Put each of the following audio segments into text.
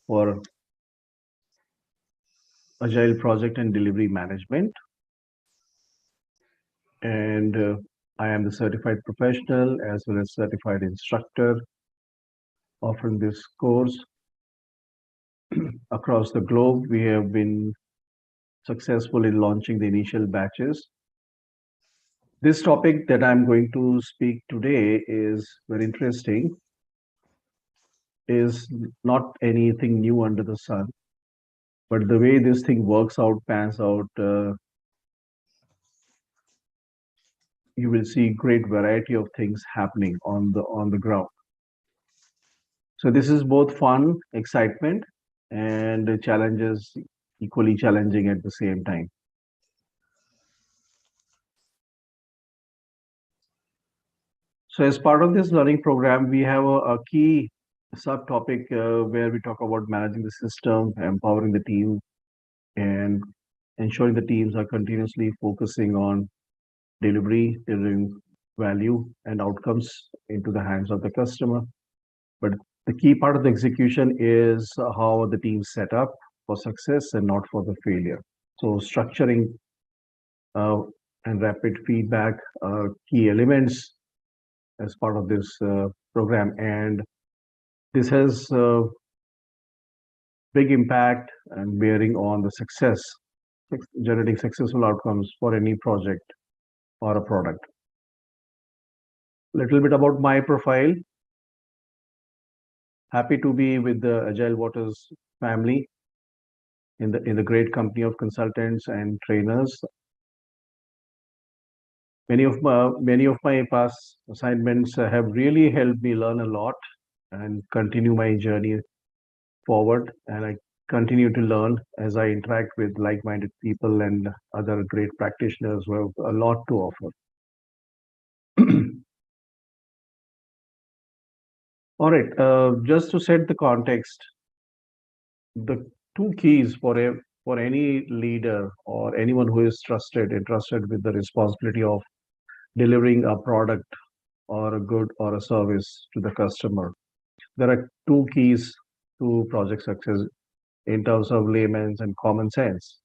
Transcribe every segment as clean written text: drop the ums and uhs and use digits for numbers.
for Agile project and delivery management. And I am the certified professional as well as certified instructor offering this course across the globe. We have been successful in launching the initial batches. This topic that I'm going to speak today is very interesting, is not anything new under the sun, but the way this thing works out, pans out, you will see great variety of things happening on the ground. So this is both fun, excitement, and the challenges equally challenging at the same time. So as part of this learning program, we have a key subtopic where we talk about managing the system, empowering the team, and ensuring the teams are continuously focusing on delivering value and outcomes into the hands of the customer. But the key part of the execution is how the team set up for success and not for the failure. So structuring and rapid feedback are key elements as part of this program, and this has big impact and bearing on the success, generating successful outcomes for any project or a product. Little bit about my profile. Happy to be with the AgileWaters family in the great company of consultants and trainers. Many of my past assignments have really helped me learn a lot and continue my journey forward. And I continue to learn as I interact with like-minded people and other great practitioners who have a lot to offer. All right, just to set the context, the two keys for any leader or anyone who is entrusted with the responsibility of delivering a product or a good or a service to the customer. There are two keys to project success in terms of layman's and common sense.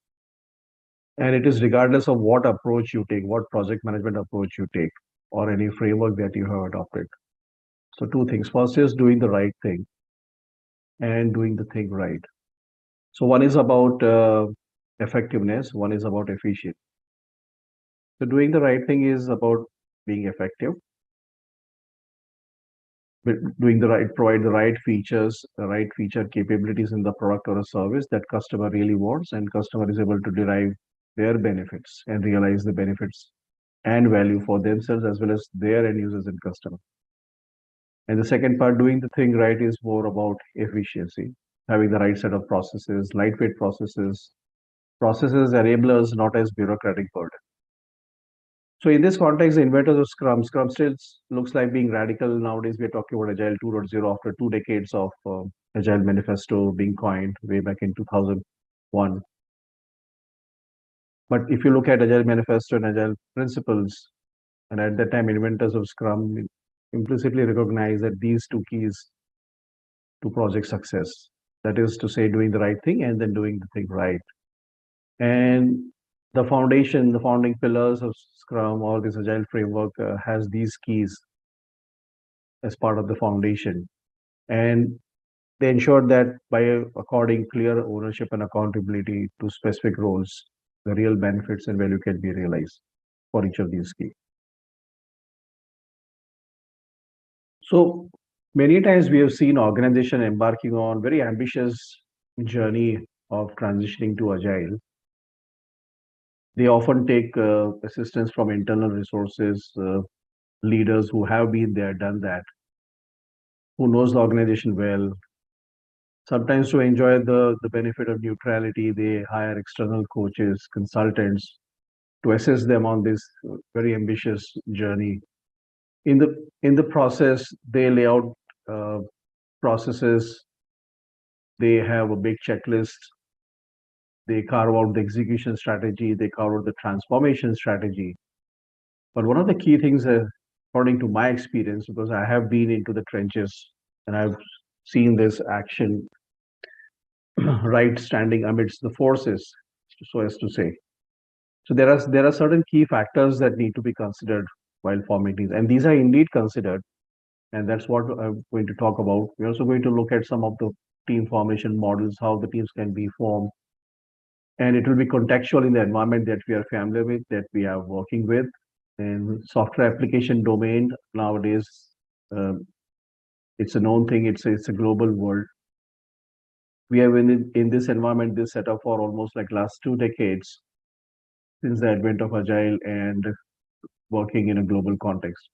And it is regardless of what approach you take, what project management approach you take, or any framework that you have adopted. So two things. First is doing the right thing and doing the thing right. So one is about effectiveness, one is about efficiency. So doing the right thing is about being effective, provide the right features, the right feature capabilities in the product or a service that customer really wants, and customer is able to derive their benefits and realize the benefits and value for themselves as well as their end users and customers. And the second part, doing the thing right, is more about efficiency, having the right set of processes, lightweight processes, enablers, not as bureaucratic burden. So in this context, the inventors of Scrum still looks like being radical. Nowadays, we're talking about Agile 2.0 after 2 decades of Agile Manifesto being coined way back in 2001. But if you look at Agile Manifesto and Agile principles, and at that time, inventors of Scrum implicitly recognize that these two keys to project success, that is to say, doing the right thing and then doing the thing right. And the founding pillars of Scrum or this Agile framework has these keys as part of the foundation. And they ensure that by according clear ownership and accountability to specific roles, the real benefits and value can be realized for each of these keys. So many times we have seen organization embarking on very ambitious journey of transitioning to Agile. They often take assistance from internal resources, leaders who have been there, done that, who knows the organization well. Sometimes to enjoy the benefit of neutrality, they hire external coaches, consultants to assist them on this very ambitious journey. In the process, they lay out processes. They have a big checklist. They carve out the execution strategy. They carve out the transformation strategy. But one of the key things, according to my experience, because I have been into the trenches and I've seen this action, right standing amidst the forces, so as to say. So there are certain key factors that need to be considered while forming teams, and these are indeed considered, and that's what I'm going to talk about. We're also going to look at some of the team formation models, how the teams can be formed, and it will be contextual in the environment that we are familiar with, that we are working with. And software application domain nowadays, um, it's a known thing. It's a global world. We have been in this environment, this setup for almost like last 2 decades since the advent of Agile and working in a global context.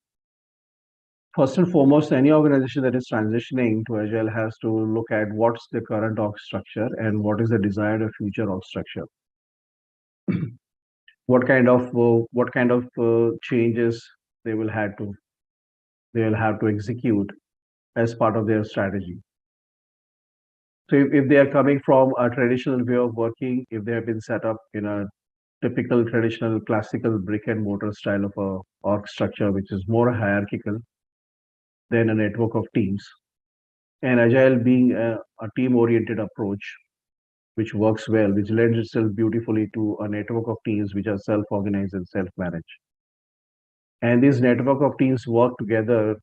First and foremost, any organization that is transitioning to Agile has to look at what's the current org structure and what is the desired future org structure. What kind of changes they will have to they will have to execute as part of their strategy. So if they are coming from a traditional way of working, if they have been set up in a typical traditional classical brick and mortar style of a org structure, which is more hierarchical than a network of teams, and Agile being a team oriented approach, which works well, which lends itself beautifully to a network of teams which are self organized and self managed. And this network of teams work together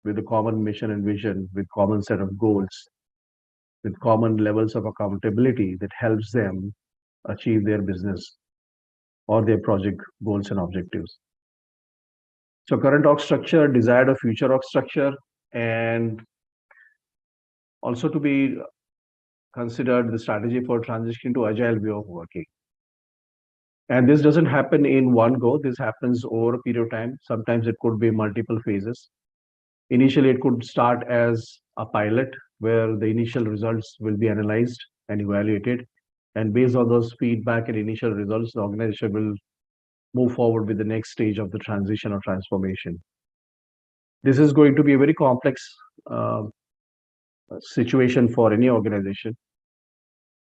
with a common mission and vision, with common set of goals, with common levels of accountability that helps them achieve their business or their project goals and objectives. So current org structure, desired or future org structure, and also to be considered the strategy for transitioning to agile way of working. And this doesn't happen in one go. This happens over a period of time. Sometimes it could be multiple phases. Initially, it could start as a pilot where the initial results will be analyzed and evaluated. And based on those feedback and initial results, the organization will move forward with the next stage of the transition or transformation. This is going to be a very complex uh, situation for any organization.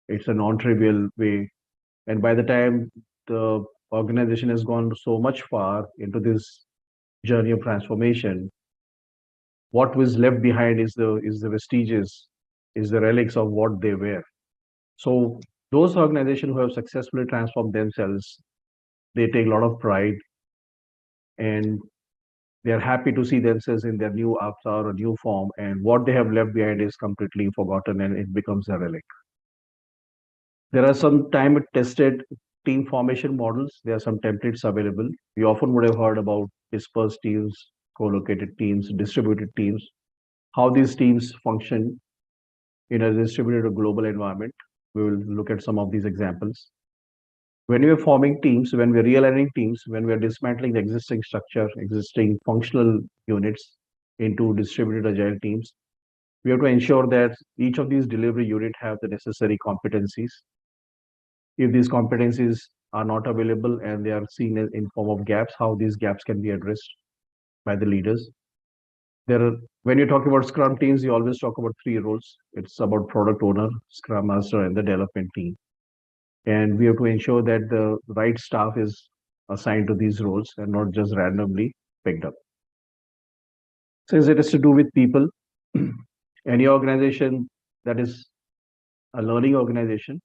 It's a non-trivial way. And by the time the organization has gone so much far into this journey of transformation, what was left behind is the vestiges, is the relics of what they were. So those organizations who have successfully transformed themselves, they take a lot of pride, and they are happy to see themselves in their new avatar or new form, and what they have left behind is completely forgotten and it becomes a relic. There are some time tested team formation models. There are some templates available. You often would have heard about dispersed teams, co-located teams, distributed teams, how these teams function in a distributed or global environment. We will look at some of these examples. When we are forming teams, when we're realigning teams, when we're dismantling the existing structure, existing functional units into distributed agile teams, we have to ensure that each of these delivery unit have the necessary competencies. If these competencies are not available and they are seen in form of gaps, how these gaps can be addressed by the leaders. There are, when you talk about Scrum teams, you always talk about three roles. It's about product owner, Scrum master, and the development team. And we have to ensure that the right staff is assigned to these roles and not just randomly picked up. Since it is to do with people, any organization that is a learning organization,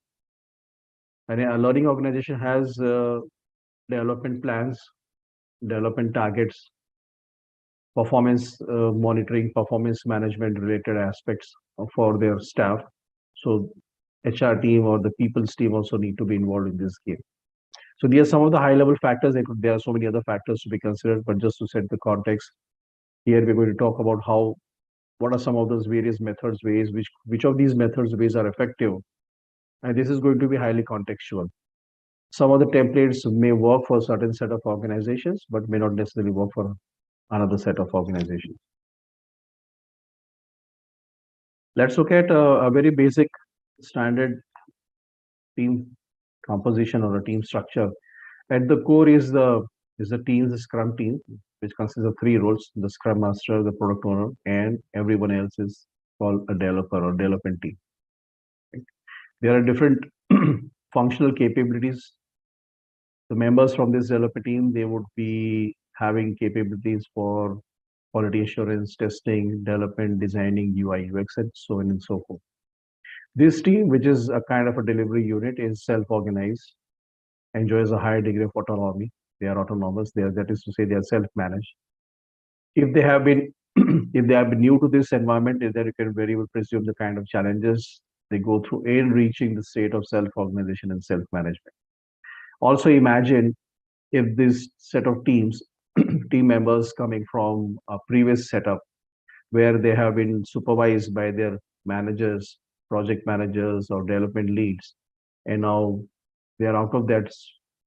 and a learning organization has development plans, development targets, performance monitoring, performance management related aspects for their staff. So HR team or the people's team also need to be involved in this game. So these are some of the high level factors. There are so many other factors to be considered, but just to set the context, here we're going to talk about what are some of those various methods, ways, which of these methods, ways are effective. And this is going to be highly contextual. Some of the templates may work for a certain set of organizations, but may not necessarily work for another set of organizations. Let's look at a very basic standard team composition or a team structure. At the core is the team, the Scrum team, which consists of three roles: the Scrum Master, the Product Owner, and everyone else is called a developer or development team. Right? There are different functional capabilities. The members from this developer team, they would be having capabilities for quality assurance, testing, development, designing, UI, UX, and so on and so forth. This team, which is a kind of a delivery unit, is self-organized, enjoys a high degree of autonomy. They are autonomous. They are, that is to say, they are self-managed. If they have been if they have been new to this environment, then you can very well presume the kind of challenges they go through in reaching the state of self-organization and self-management. Also, imagine if this set of teams, team members coming from a previous setup where they have been supervised by their managers, project managers, or development leads, and now they are out of that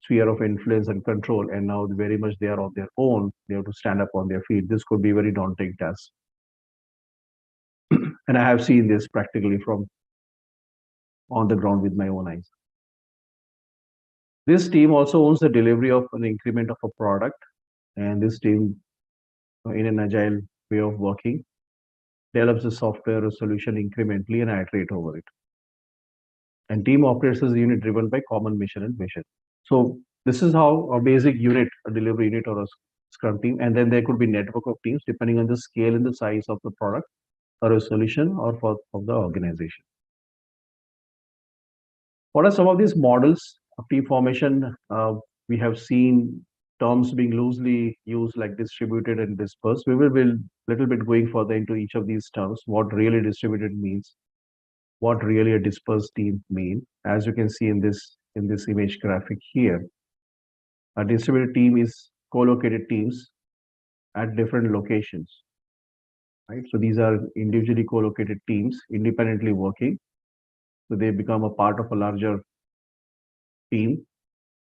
sphere of influence and control, and now very much they are on their own. They have to stand up on their feet. This could be a very daunting task, and I have seen this practically from on the ground with my own eyes. This team also owns the delivery of an increment of a product, and this team, in an agile way of working, develops a software or solution incrementally and iterate over it. And team operates as a unit driven by common mission and vision. So this is how a basic unit, a delivery unit or a Scrum team, and then there could be network of teams depending on the scale and the size of the product or a solution or of the organization. What are some of these models of team formation? We have seen terms being loosely used like distributed and dispersed. We will be a little bit going further into each of these terms, what really distributed means, what really a dispersed team mean. As you can see in this image graphic here, a distributed team is co-located teams at different locations, right? So these are individually co-located teams independently working. So they become a part of a larger team,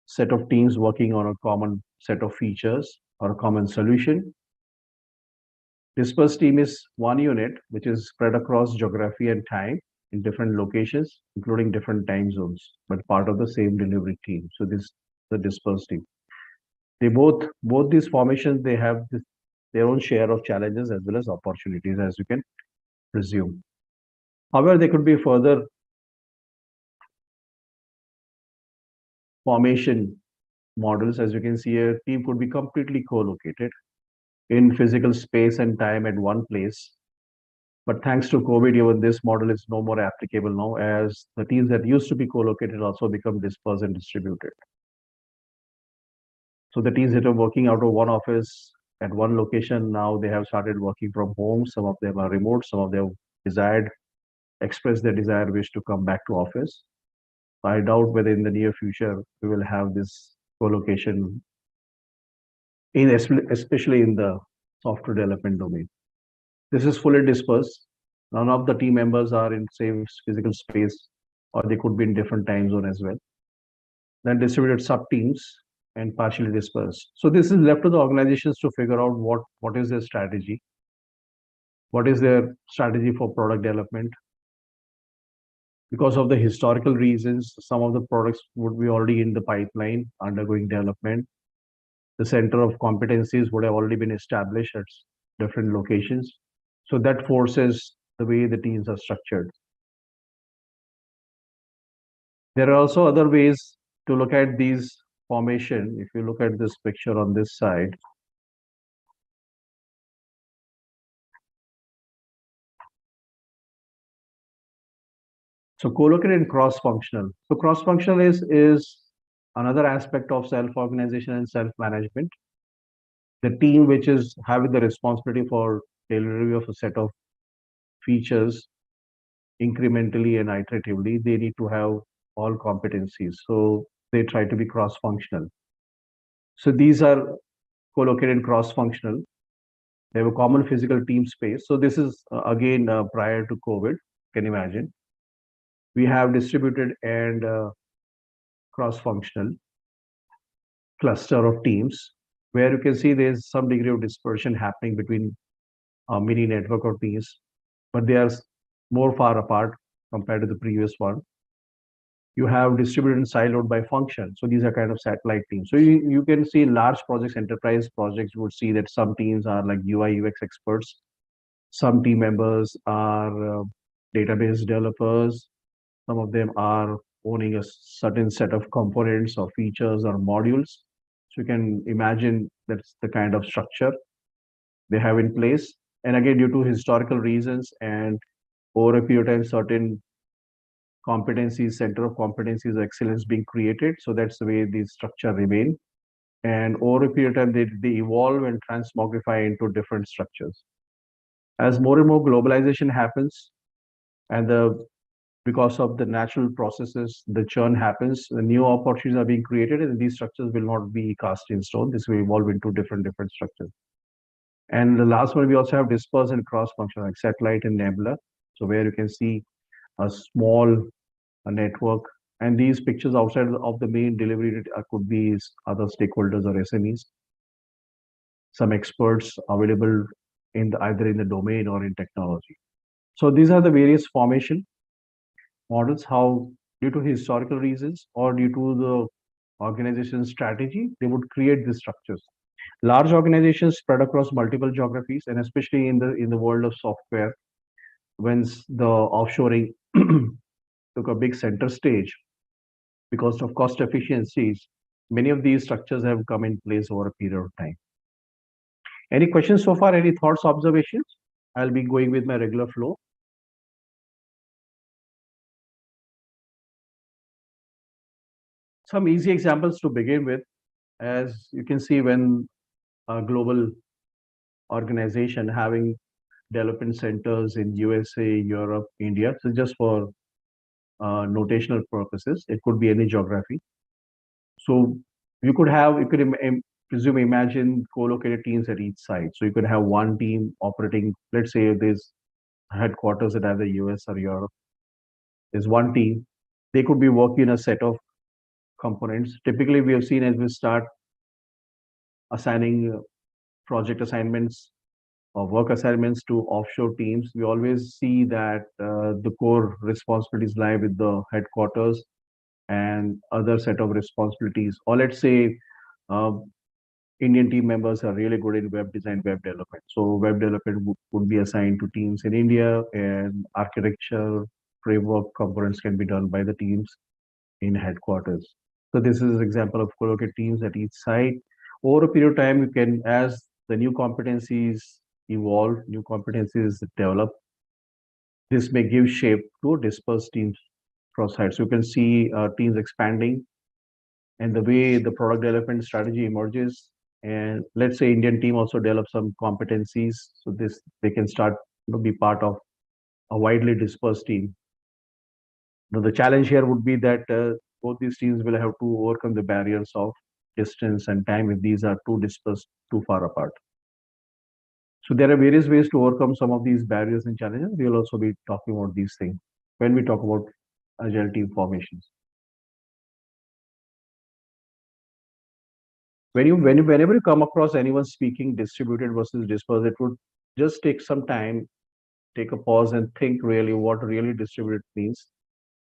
set of teams working on a common set of features or a common solution. Dispersed team is one unit which is spread across geography and time in different locations, including different time zones, but part of the same delivery team. So this the dispersed team. They both these formations they have their own share of challenges as well as opportunities, as you can presume. However, there could be further formation models. As you can see, a team could be completely co-located in physical space and time at one place. But thanks to COVID, even this model is no more applicable now, as the teams that used to be co-located also become dispersed and distributed. So the teams that are working out of one office at one location, now they have started working from home. Some of them are remote, some of them desired, express their desire, wish to come back to office. I doubt whether in the near future we will have this co-location, especially in the software development domain. This is fully dispersed. None of the team members are in same physical space, or they could be in different time zone as well. Then distributed sub teams and partially dispersed. So this is left to the organizations to figure out what is their strategy, what is their strategy for product development. Because of the historical reasons, some of the products would be already in the pipeline, undergoing development. The center of competencies would have already been established at different locations. So that forces the way the teams are structured. There are also other ways to look at these formation. If you look at this picture on this side, so co-located and cross-functional. So cross-functional is another aspect of self-organization and self-management. The team which is having the responsibility for delivery of a set of features incrementally and iteratively, they need to have all competencies. So they try to be cross-functional. So these are co-located and cross-functional. They have a common physical team space. So this is again prior to COVID. Can you imagine? We have distributed and cross-functional cluster of teams where you can see there's some degree of dispersion happening between a mini network of teams, but they are more far apart compared to the previous one. You have distributed and siloed by function. So these are kind of satellite teams. So you can see in large projects, enterprise projects, you would see that some teams are like UI UX experts. Some team members are database developers. Some of them are owning a certain set of components or features or modules. So you can imagine that's the kind of structure they have in place. And again, due to historical reasons and over a period of time, certain competencies, center of competencies, of excellence being created. So that's the way the structure remain. And over a period of time, they evolve and transmogrify into different structures. As more and more globalization happens, and because of the natural processes, the churn happens, the new opportunities are being created, and these structures will not be cast in stone. This will evolve into different structures. And the last one, we also have dispersed and cross-functional, like satellite and nebula. So where you can see a small network, and these pictures outside of the main delivery could be other stakeholders or SMEs, some experts available in either in the domain or in technology. So these are the various formation models, how due to historical reasons or due to the organization strategy, they would create these structures. Large organizations spread across multiple geographies, and especially in the world of software, when the offshoring took a big center stage because of cost efficiencies, many of these structures have come in place over a period of time. Any questions so far? Any thoughts, observations? I'll be going with my regular flow. Some easy examples to begin with. As you can see, when a global organization having development centers in USA, Europe, India, so just for notational purposes, it could be any geography. So you could imagine co-located teams at each site. So you could have one team operating, let's say there's headquarters at either US or Europe. There's one team. They could be working a set of components. Typically, we have seen as we start assigning project assignments or work assignments to offshore teams, we always see that the core responsibilities lie with the headquarters and other set of responsibilities. Or let's say uh, Indian team members are really good in web design, web development. So web development would be assigned to teams in India, and architecture, framework components can be done by the teams in headquarters. So this is an example of co-located teams at each site. Over a period of time, you can, as the new competencies evolve, new competencies develop, this may give shape to dispersed teams across sites. So you can see teams expanding and the way the product development strategy emerges. And let's say Indian team also develop some competencies. So this they can start to be part of a widely dispersed team. Now, the challenge here would be that both these teams will have to overcome the barriers of distance and time if these are too dispersed, too far apart. So there are various ways to overcome some of these barriers and challenges. We will also be talking about these things when we talk about agile team formations. Whenever you come across anyone speaking distributed versus dispersed, it would just take some time, take a pause and think really what really distributed means.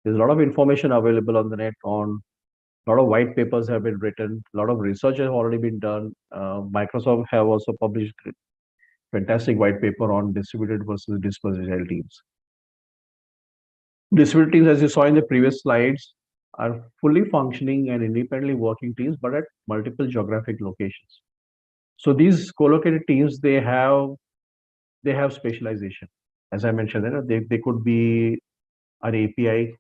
There's a lot of information available on the net. On a lot of white papers have been written, a lot of research has already been done. Microsoft have also published fantastic white paper on distributed versus dispersed agile teams. Distributed teams, as you saw in the previous slides, are fully functioning and independently working teams, but at multiple geographic locations. So these co-located teams, they have specialization. As I mentioned, they could be an API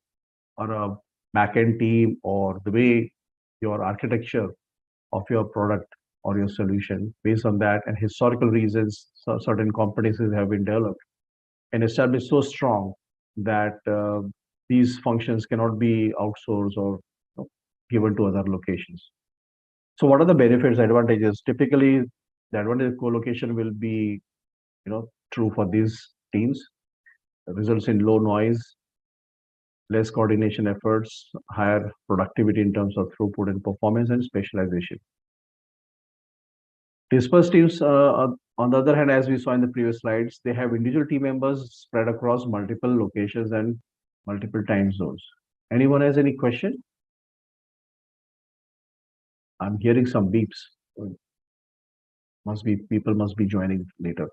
or a backend team, or the way your architecture of your product or your solution based on that and historical reasons, certain competencies have been developed and established so strong that these functions cannot be outsourced or given to other locations. So what are the benefits, advantages? Typically, the advantage of co-location will be, true for these teams. It results in low noise, less coordination efforts, higher productivity in terms of throughput and performance, and specialization. Dispersed teams, on the other hand, as we saw in the previous slides, they have individual team members spread across multiple locations and multiple time zones. Anyone has any question? I'm hearing some beeps. People must be joining later.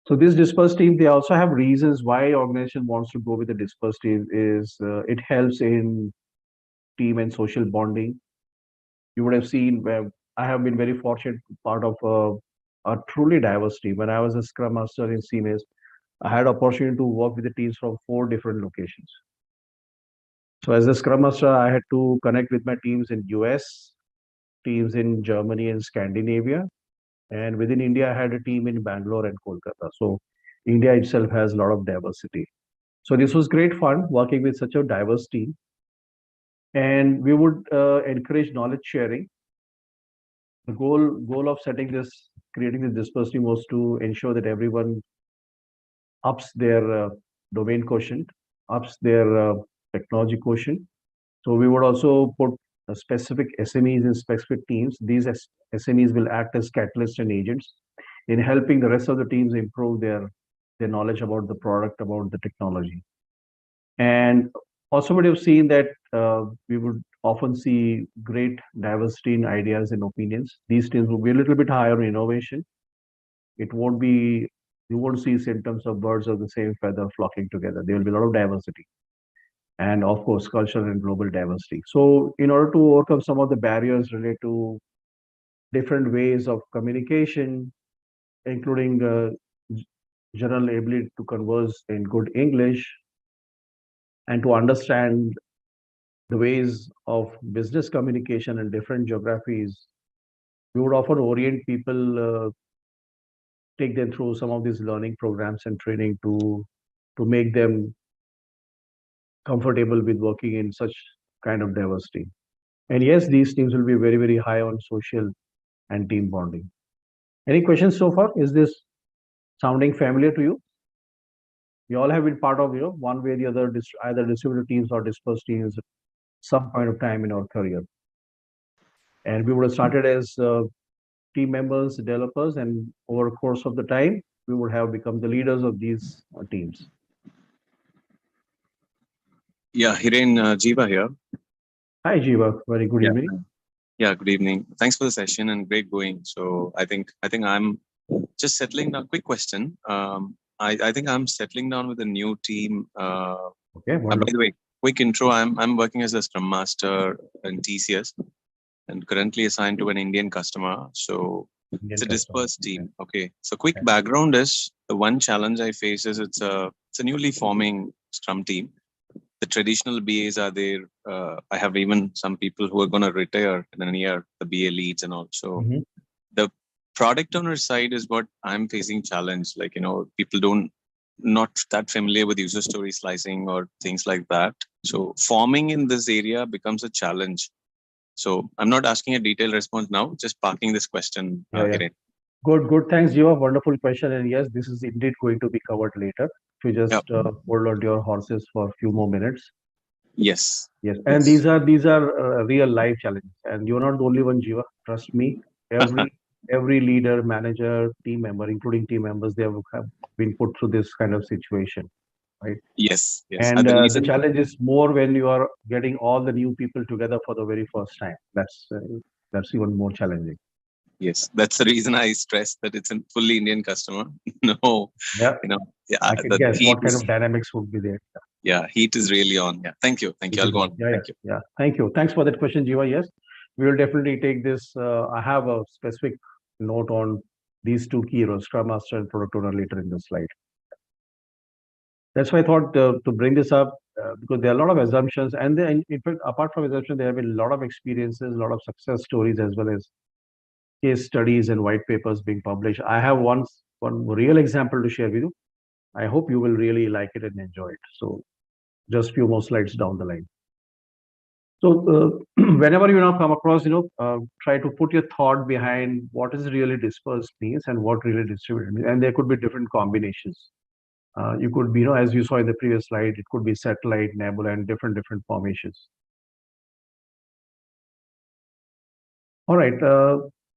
So this dispersed team, they also have reasons why organization wants to go with the dispersed team. Is it helps in team and social bonding. You would have seen where I have been very fortunate part of a truly diverse team. When I was a Scrum Master in CMAS, I had opportunity to work with the teams from 4 different locations. So as a Scrum Master, I had to connect with my teams in US, teams in Germany and Scandinavia, and within India, I had a team in Bangalore and Kolkata. So India itself has a lot of diversity. So this was great fun working with such a diverse team, and we would encourage knowledge sharing. The goal of setting this, creating this dispersed team was to ensure that everyone ups their domain quotient, ups their technology quotient. So we would also put specific SMEs in specific teams. These SMEs will act as catalysts and agents in helping the rest of the teams improve their knowledge about the product, about the technology. And also, would have seen that we would often see great diversity in ideas and opinions. These teams will be a little bit higher in innovation. It won't be, you won't see symptoms of birds of the same feather flocking together. There will be a lot of diversity and, of course, cultural and global diversity. So, in order to overcome some of the barriers related to different ways of communication, including general ability to converse in good English and to understand the ways of business communication in different geographies, we would often orient people, take them through some of these learning programs and training to make them comfortable with working in such kind of diversity. And yes, these teams will be very, very high on social and team bonding. Any questions so far? Is this sounding familiar to you? You all have been part of, one way or the other, either distributed teams or dispersed teams at some point of time in our career. And we would have started as team members, developers, and over the course of the time, we would have become the leaders of these teams. Yeah, Hiren, Jiva here. Hi, Jiva. Very good evening. Yeah, good evening. Thanks for the session and great going. So I think I'm just settling down. Quick question. I think I'm settling down with a new team. Okay, by the way, quick intro. I'm working as a Scrum Master in TCS and currently assigned to an Indian customer. So it's a dispersed team. Okay. So quick background is the one challenge I face is it's a newly forming Scrum team. The traditional BAs are there. I have even some people who are going to retire in a year, the BA leads and also the product owner side is what I'm facing challenge. Like, people not that familiar with user story slicing or things like that. So forming in this area becomes a challenge. So I'm not asking a detailed response now, just parking this question. Good. Thanks, Jiva. Wonderful question. And yes, this is indeed going to be covered later. If you just hold on to your horses for a few more minutes. Yes. And these are real life challenges. And you're not the only one, Jiva. Trust me. Every leader, manager, team member, including team members, they have been put through this kind of situation, right? Yes. And the challenge is more when you are getting all the new people together for the very first time. That's even more challenging. Yes, that's the reason I stress that it's a fully Indian customer. No, I can guess what kind of dynamics would be there. Yeah, heat is really on. Yeah, thank you. I'll go on. Thank you. Thanks for that question, Jiva. Yes, we will definitely take this. I have a specific note on these two key roles, Scrum Master and Product Owner, later in the slide. That's why I thought to bring this up because there are a lot of assumptions, and in fact, apart from assumptions, there have been a lot of experiences, a lot of success stories, as well as case studies and white papers being published. I have one real example to share with you. I hope you will really like it and enjoy it. So, just a few more slides down the line. So, whenever you now come across, try to put your thought behind what is really dispersed means and what really distributed means, and there could be different combinations. You could be, as you saw in the previous slide, it could be satellite, nebula, and different formations. All right.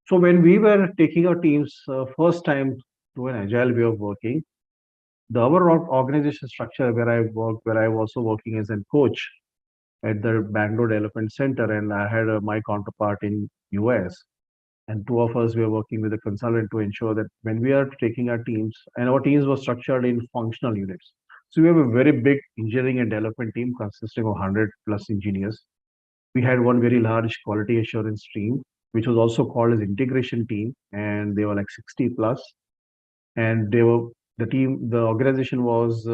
So when we were taking our teams first time to an agile way of working, the our organization structure where I was also working as a coach at the Bangalore Development Center, and I had my counterpart in US, and two of us were working with a consultant to ensure that when we are taking our teams, and our teams were structured in functional units. So we have a very big engineering and development team consisting of 100 plus engineers. We had one very large quality assurance team, which was also called as integration team, and they were like 60 plus. And the organization was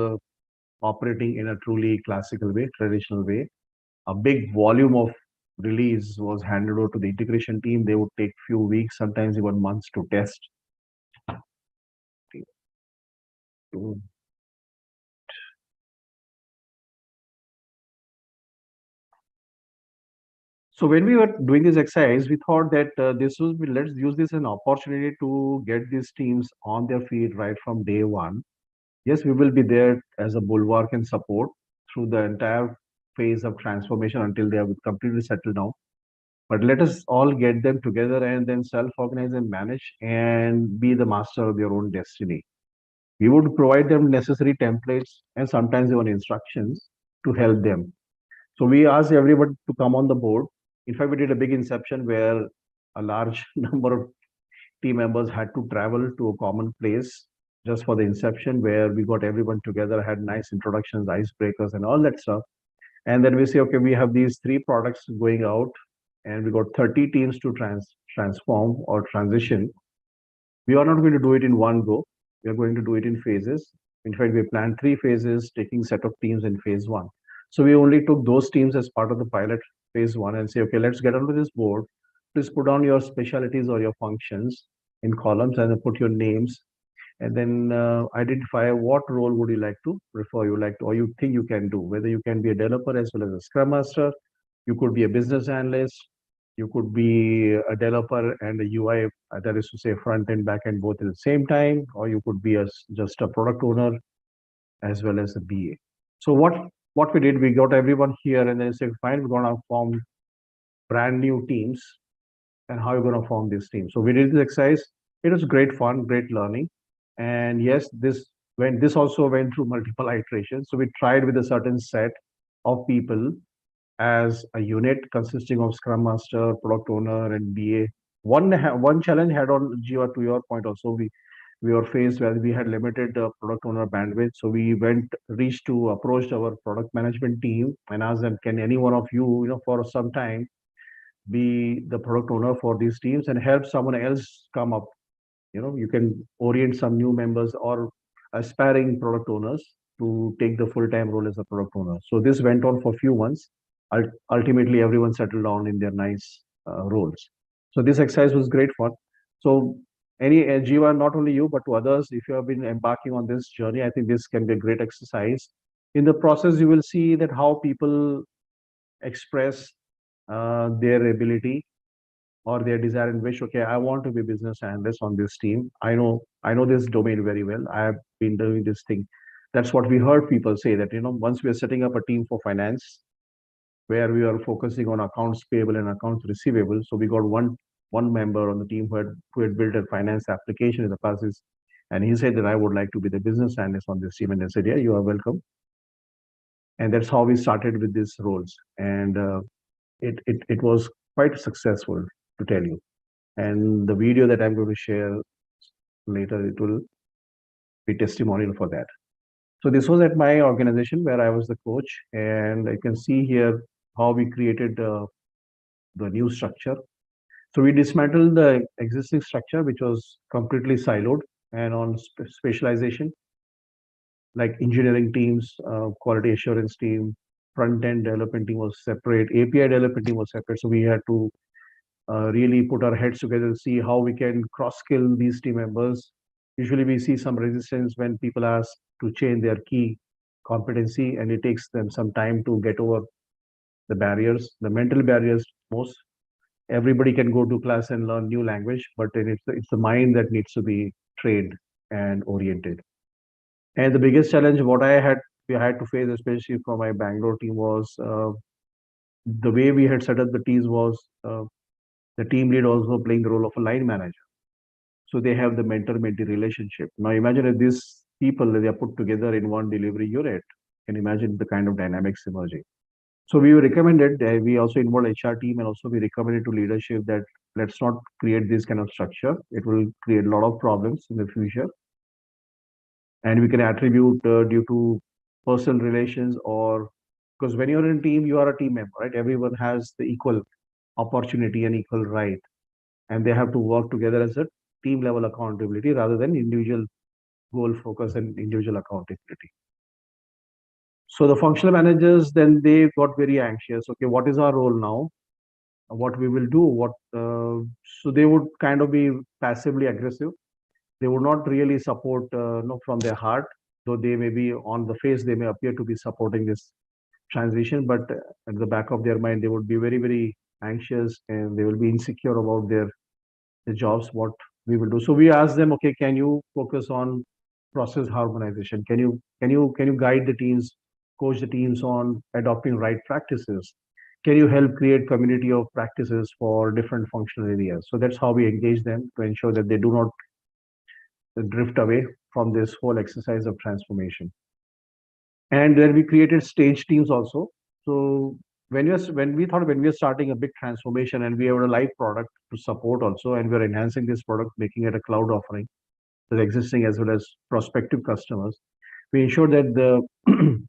operating in a truly classical way, traditional way. a big volume of release was handed over to the integration team. They would take few weeks, sometimes even months to test. So when we were doing this exercise, we thought that let's use this as an opportunity to get these teams on their feet right from day one. Yes, we will be there as a bulwark and support through the entire phase of transformation until they are completely settled down. But let us all get them together and then self-organize and manage and be the master of their own destiny. We would provide them necessary templates and sometimes even instructions to help them. So we asked everyone to come on the board. In fact, we did a big inception where a large number of team members had to travel to a common place just for the inception, where we got everyone together, had nice introductions, icebreakers, and all that stuff. And then we say, okay, we have these three products going out, and we got 30 teams to transform or transition. We are not going to do it in one go. We are going to do it in phases. In fact, we planned three phases, taking set of teams in phase one. So we only took those teams as part of the pilot phase one and say, okay, let's get onto this board. Please put down your specialties or your functions in columns and then put your names, and then identify what role would you like to prefer, you like to, or you think you can do, whether you can be a developer as well as a scrum master, you could be a business analyst, you could be a developer and a UI, that is to say front end, back end, both at the same time, or you could be just a product owner as well as a BA. So what we did, we got everyone here and then said, fine, we're going to form brand new teams, and how you're going to form this team. So we did this exercise. It was great fun, great learning. And yes, this also went through multiple iterations. So we tried with a certain set of people as a unit consisting of Scrum Master, Product Owner, and BA. One challenge had on Jiva, to your point also, we were faced where we had limited product owner bandwidth. So we approached our product management team and asked them, can any one of you, for some time, be the product owner for these teams and help someone else come up. You can orient some new members or aspiring product owners to take the full-time role as a product owner. So this went on for a few months. Ultimately, everyone settled down in their nice roles. So this exercise was great fun. So any Jiva, not only you, but to others, if you have been embarking on this journey, I think this can be a great exercise. In the process, you will see that how people express their ability or their desire and wish. Okay, I want to be business analyst on this team. I know this domain very well. I have been doing this thing. That's what we heard people say, that once we are setting up a team for finance where we are focusing on accounts payable and accounts receivable. So we got one member on the team who had built a finance application in the past, and he said that I would like to be the business analyst on this team. And I said, yeah, you are welcome. And that's how we started with these roles. And it was quite successful, to tell you. And the video that I'm going to share later, it will be testimonial for that. So this was at my organization where I was the coach, and I can see here how we created the new structure. So we dismantled the existing structure, which was completely siloed and on specialization, like engineering teams, quality assurance team, front end development team was separate, API development team was separate. So we had to really put our heads together to see how we can cross skill these team members. Usually we see some resistance when people ask to change their key competency, and it takes them some time to get over the barriers, the mental barriers most. Everybody can go to class and learn new language, but then it's the mind that needs to be trained and oriented. And the biggest challenge what we had to face, especially from my Bangalore team, was the way we had set up the teams was the team lead also playing the role of a line manager. So they have the mentor-mentee relationship. Now imagine if these people, they are put together in one delivery unit. You can imagine the kind of dynamics emerging. So we recommended, we also involved HR team, and also we recommended to leadership that let's not create this kind of structure. It will create a lot of problems in the future. And we can attribute due to personal relations, or because when you're in a team, you are a team member, right? Everyone has the equal opportunity and equal right, and they have to work together as a team level accountability rather than individual goal focus and individual accountability. So the functional managers, then they got very anxious. Okay, what is our role now? What we will do? So they would kind of be passively aggressive. They would not really support, from their heart, though they may be on the face, they may appear to be supporting this transition, but at the back of their mind, they would be very, very anxious and they will be insecure about the jobs, what we will do. So we ask them, okay, can you focus on process harmonization? Can you guide the teams, coach the teams on adopting right practices? Can you help create community of practices for different functional areas? So that's how we engage them to ensure that they do not drift away from this whole exercise of transformation. And then we created stage teams also. So when we are starting a big transformation and we have a live product to support also, and we're enhancing this product, making it a cloud offering to the existing as well as prospective customers, we ensure that the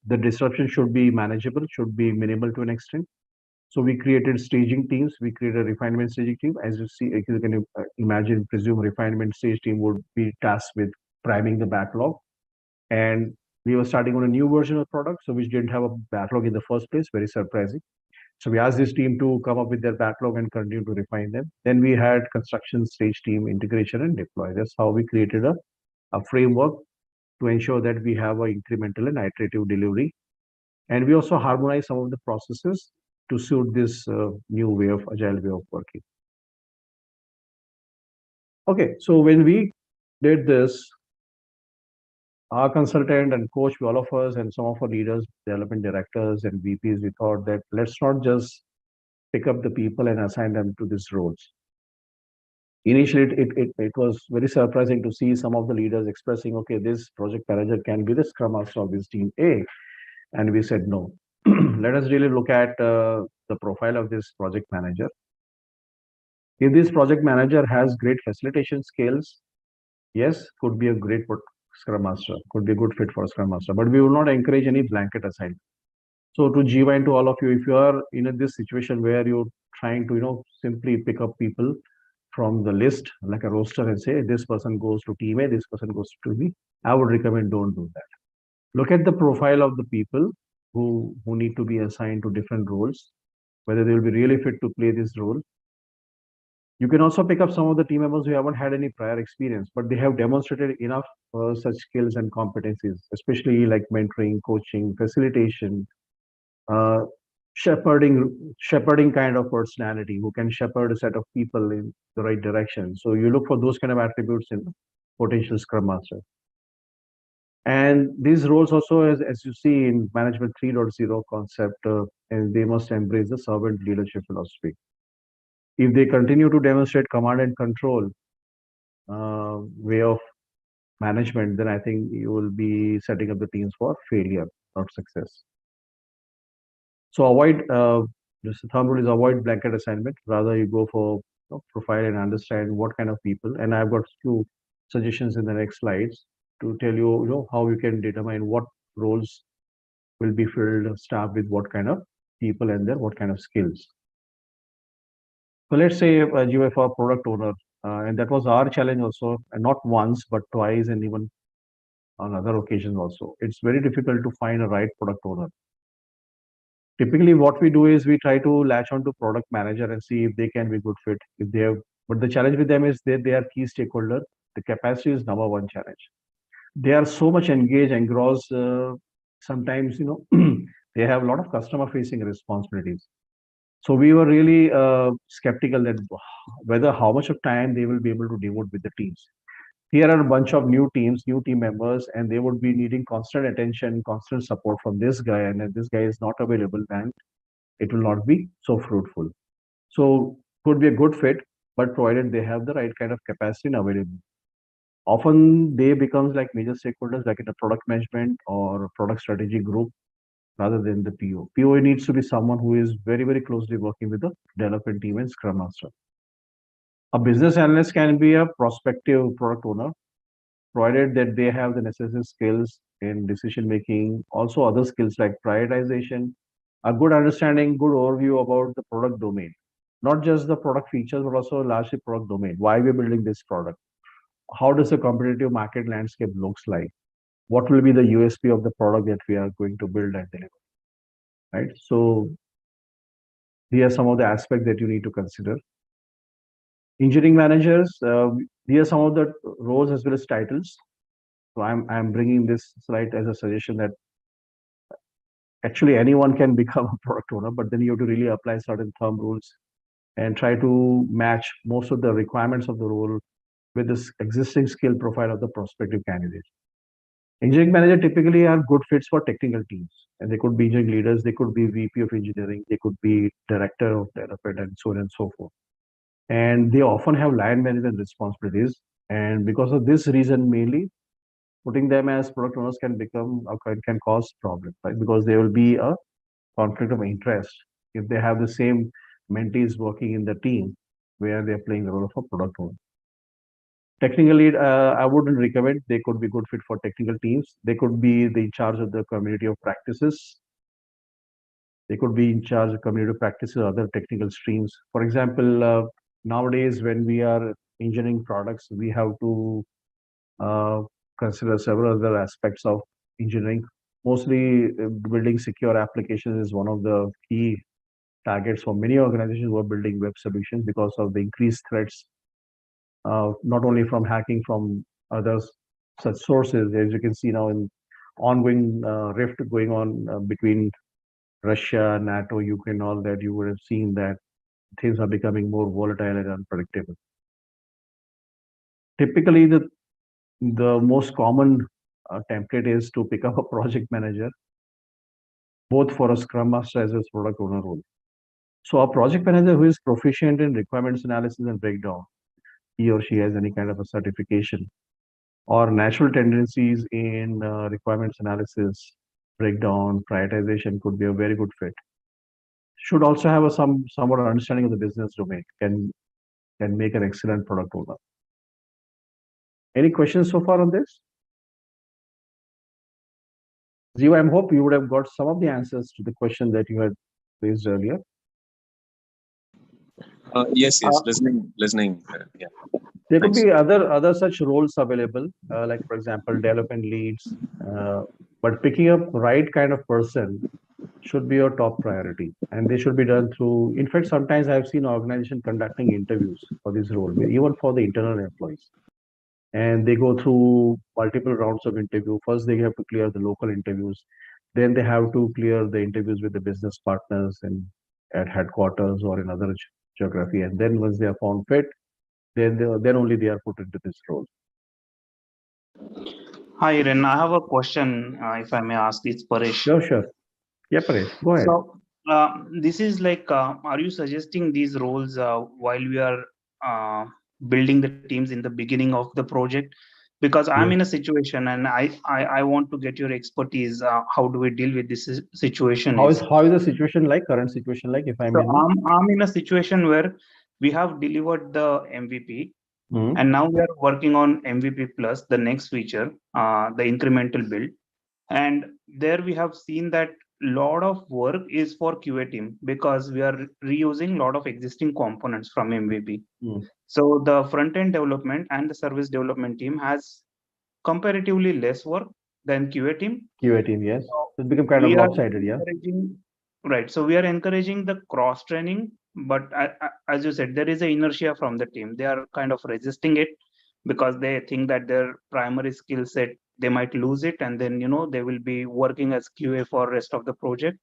the disruption should be manageable, should be minimal to an extent. So we created staging teams. We created a refinement staging team. As you see, you can imagine, presume refinement stage team would be tasked with priming the backlog, and we were starting on a new version of product, so which didn't have a backlog in the first place. Very surprising. So we asked this team to come up with their backlog and continue to refine them. Then we had construction stage team, integration and deploy. That's how we created a framework to ensure that we have a incremental and iterative delivery. And we also harmonize some of the processes to suit this new way of agile way of working. Okay, so when we did this, our consultant and coach, all of us, and some of our leaders, development directors and VPs, we thought that let's not just pick up the people and assign them to these roles. Initially, it was very surprising to see some of the leaders expressing, okay, this project manager can be the scrum master of this team A. And we said, no, let us really look at the profile of this project manager. If this project manager has great facilitation skills, yes, could be a great Scrum Master, could be a good fit for Scrum Master, but we will not encourage any blanket assignment. So to Jiva and to all of you, if you are in this situation where you're trying to, simply pick up people from the list, like a roster, and say, this person goes to team A, this person goes to B, I would recommend don't do that. Look at the profile of the people who need to be assigned to different roles, whether they will be really fit to play this role. You can also pick up some of the team members who haven't had any prior experience, but they have demonstrated enough such skills and competencies, especially like mentoring, coaching, facilitation, uh, shepherding kind of personality who can shepherd a set of people in the right direction. So you look for those kind of attributes in potential Scrum Master. And these roles also, as you see in Management 3.0 concept, and they must embrace the servant leadership philosophy. If they continue to demonstrate command and control way of management, then I think you will be setting up the teams for failure, not success. So avoid this thumb rule is avoid blanket assignment. Rather, you go for profile and understand what kind of people. And I've got few suggestions in the next slides to tell you, how you can determine what roles will be filled, staffed with what kind of people and then what kind of skills. So let's say you are a product owner, and that was our challenge also, and not once but twice, and even on other occasions also. It's very difficult to find a right product owner. Typically, what we do is we try to latch on to product manager and see if they can be good fit. If they have, but the challenge with them is that they are key stakeholder. The capacity is number one challenge. They are so much engaged, engrossed. Sometimes, they have a lot of customer facing responsibilities. So we were really skeptical that whether how much of time they will be able to devote with the teams. Here are a bunch of new teams, new team members, and they would be needing constant attention, constant support from this guy. And if this guy is not available, then it will not be so fruitful. So could be a good fit, but provided they have the right kind of capacity and availability. Often they becomes like major stakeholders, like in a product management or product strategy group, rather than the PO. PO needs to be someone who is very, very closely working with the development team and Scrum Master. A business analyst can be a prospective product owner, provided that they have the necessary skills in decision making, also other skills like prioritization, a good understanding, good overview about the product domain, not just the product features, but also largely product domain. Why we're building this product? How does the competitive market landscape looks like? what will be the USP of the product that we are going to build and deliver, right? So these are some of the aspects that you need to consider. Engineering managers, these are some of the roles as well as titles. So I'm bringing this slide as a suggestion that actually anyone can become a product owner, but then you have to really apply certain thumb rules and try to match most of the requirements of the role with this existing skill profile of the prospective candidate. Engineering manager typically are good fits for technical teams, and they could be engineering leaders, they could be VP of engineering, they could be director of development, and so on and so forth. And they often have line management responsibilities. And because of this reason, mainly putting them as product owners can become can cause problems, right? Because there will be a conflict of interest if they have the same mentees working in the team where they're playing the role of a product owner. Technical lead, I wouldn't recommend. They could be good fit for technical teams. They could be in charge of the community of practices. They could be in charge of community practices or other technical streams. For example, nowadays when we are engineering products, we have to uh, consider several other aspects of engineering. Mostly, building secure applications is one of the key targets for many organizations who are building web solutions because of the increased threats, not only from hacking from others such sources, as you can see now in ongoing rift going on between Russia, NATO, Ukraine, all that, you would have seen that things are becoming more volatile and unpredictable. Typically, the most common template is to pick up a project manager, both for a Scrum Master as well as product owner role. So a project manager who is proficient in requirements analysis and breakdown, he or she has any kind of a certification or natural tendencies in requirements analysis, breakdown, prioritization could be a very good fit. Should also have a somewhat understanding of the business domain, can make an excellent product owner. Any questions so far on this? Zio, I hope you would have got some of the answers to the question that you had raised earlier. Yes, listening. Yeah. There could Thanks. be other such roles available, like for example, development leads. But picking up right kind of person should be your top priority, and they should be done through. In fact, sometimes I've seen organization conducting interviews for this role, even for the internal employees, and they go through multiple rounds of interview. First, they have to clear the local interviews, then they have to clear the interviews with the business partners and at headquarters or in other geography, and then once they are found fit, then only they are put into this role. Hi, Ren. I have a question, if I may ask. It's Paresh. Sure. Yeah, Paresh, go ahead. So, this is like, are you suggesting these roles while we are building the teams in the beginning of the project? Because I'm in a situation and I want to get your expertise. How do we deal with this situation? How is the situation like, current situation like, if I may know? I'm in a situation where we have delivered the MVP. Mm-hmm. And now we are working on MVP plus, the next feature, the incremental build. And there we have seen that lot of work is for QA team because we are reusing a lot of existing components from MVP. So the front end development and the service development team has comparatively less work than QA team. QA team, yes. So it's become kind of lopsided, yeah. Right. So we are encouraging the cross training, but as you said, there is an inertia from the team. They are kind of resisting it because they think that their primary skill set, they might lose it, and then they will be working as QA for rest of the project.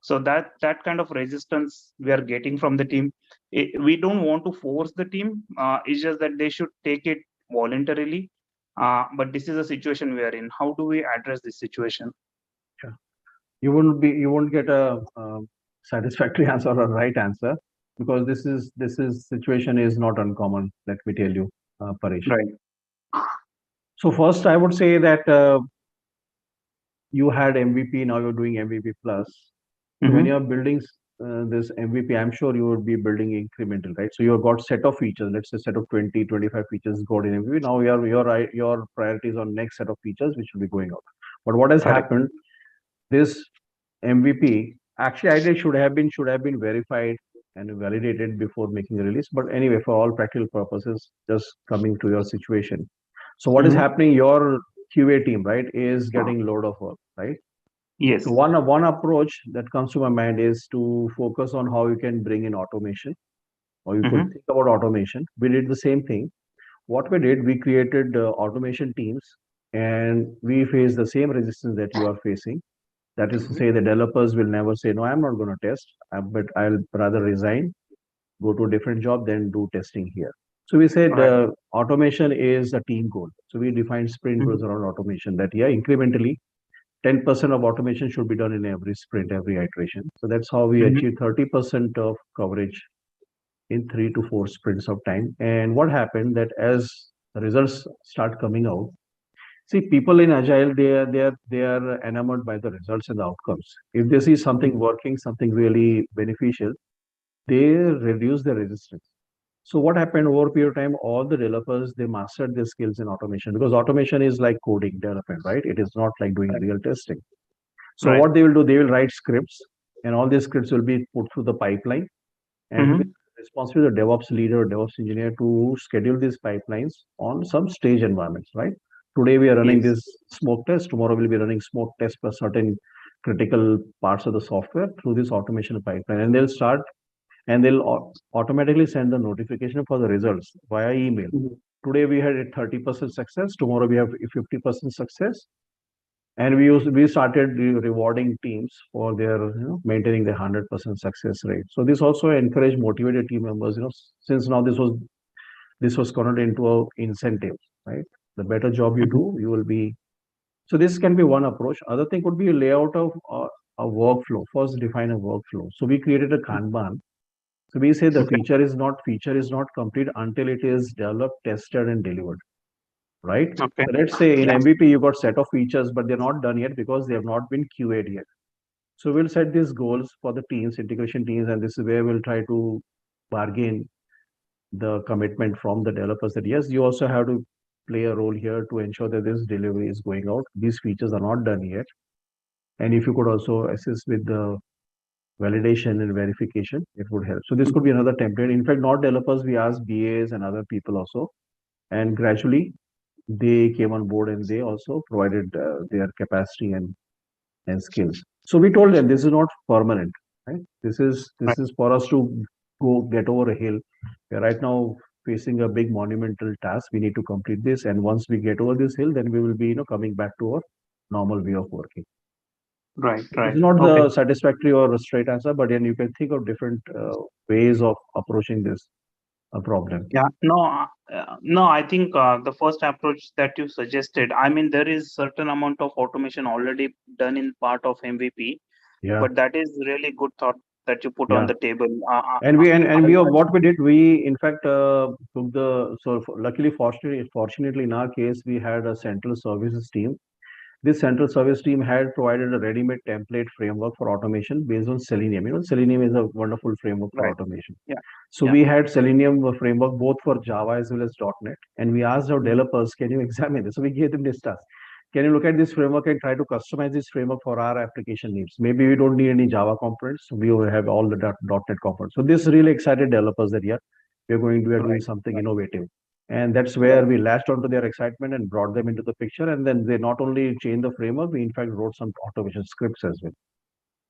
So that kind of resistance we are getting from the team. We don't want to force the team. It's just that they should take it voluntarily. But this is a situation we are in. How do we address this situation? Yeah. You won't get a satisfactory answer or a right answer, because this situation is not uncommon. Let me tell you, Paresh. Right. So first, I would say that you had MVP, now you're doing MVP plus. So when you're building this MVP, I'm sure you would be building incremental, right? So you've got set of features, let's say set of 20, 25 features got in MVP. Now your priorities on next set of features which will be going out. But what has happened? This MVP actually ideally should have been verified and validated before making the release. But anyway, for all practical purposes, just coming to your situation. So what is happening? Your QA team, right, is getting load of work, right? Yes. So one approach that comes to my mind is to focus on how you can bring in automation, or you could Mm-hmm. think about automation. We did the same thing. What we did, we created automation teams, and we face the same resistance that you are facing. That is to say, the developers will never say, "No, I'm not going to test, but I'll rather resign, go to a different job, than do testing here." So we said Right. automation is a team goal. So we defined sprint Mm-hmm. goals around automation. That incrementally, 10% of automation should be done in every sprint, every iteration. So that's how we Mm-hmm. achieve 30% of coverage in 3 to 4 sprints of time. And what happened that as the results start coming out, see, people in Agile, they are enamored by the results and the outcomes. If they see something working, something really beneficial, they reduce the resistance. So what happened over a period of time, all the developers, they mastered their skills in automation, because automation is like coding development, right? It is not like doing real testing. So Right. what they will do, they will write scripts, and all these scripts will be put through the pipeline. And who is Mm-hmm. responsible? The DevOps leader or DevOps engineer to schedule these pipelines on some stage environments, right? Today we are running Yes. this smoke test. Tomorrow we'll be running smoke test for certain critical parts of the software through this automation pipeline, and they'll start, and they'll automatically send the notification for the results via email. Mm-hmm. Today we had a 30% success. Tomorrow we have a 50% success, and we started rewarding teams for their maintaining the 100% success rate. So this also encouraged motivated team members. Since now this was converted into a incentive, right? The better job you Mm-hmm. do, you will be. So this can be one approach. Other thing could be a layout of a workflow. First, define a workflow. So we created a Kanban. So we say the Okay. feature is not complete until it is developed, tested, and delivered, right? Okay. So let's say in Yeah. MVP you got set of features, but they're not done yet because they have not been QA'd yet. So we'll set these goals for the teams, integration teams, and this is where we'll try to bargain the commitment from the developers that yes, you also have to play a role here to ensure that this delivery is going out. These features are not done yet. And if you could also assist with the validation and verification, it would help. So this could be another template. In fact, not developers, we asked BAs and other people also. And gradually they came on board, and they also provided their capacity and skills. So we told them this is not permanent, right? This is Right. this is for us to go get over a hill. We are right now facing a big monumental task. We need to complete this, and once we get over this hill, then we will be coming back to our normal way of working. Right. So this Right. is not Okay. the satisfactory or a straight answer, but then you can think of different ways of approaching this problem. Yeah. No. No. I think the first approach that you suggested. I mean, there is certain amount of automation already done in part of MVP, Yeah, but that is really good thought that you put on yeah. the table. And I what we did, we in fact took the luckily, fortunately in our case we had a central services team. This central service team had provided a ready-made template framework for automation based on Selenium. Selenium is a wonderful framework for right. automation. Yeah. So Yeah. we had Selenium framework both for Java as well as .NET, and we asked our Mhm. developers, "Can you examine this?" So we gave them this task. Can you look at this framework and try to customize this framework for our application needs? Maybe we don't need any Java components. We will have all the .NET components. So this really excited developers that yeah, we are doing Right. something Right. innovative. And that's where Right. we latched onto their excitement and brought them into the picture. And then they not only changed the framework, we in fact wrote some automation scripts as well.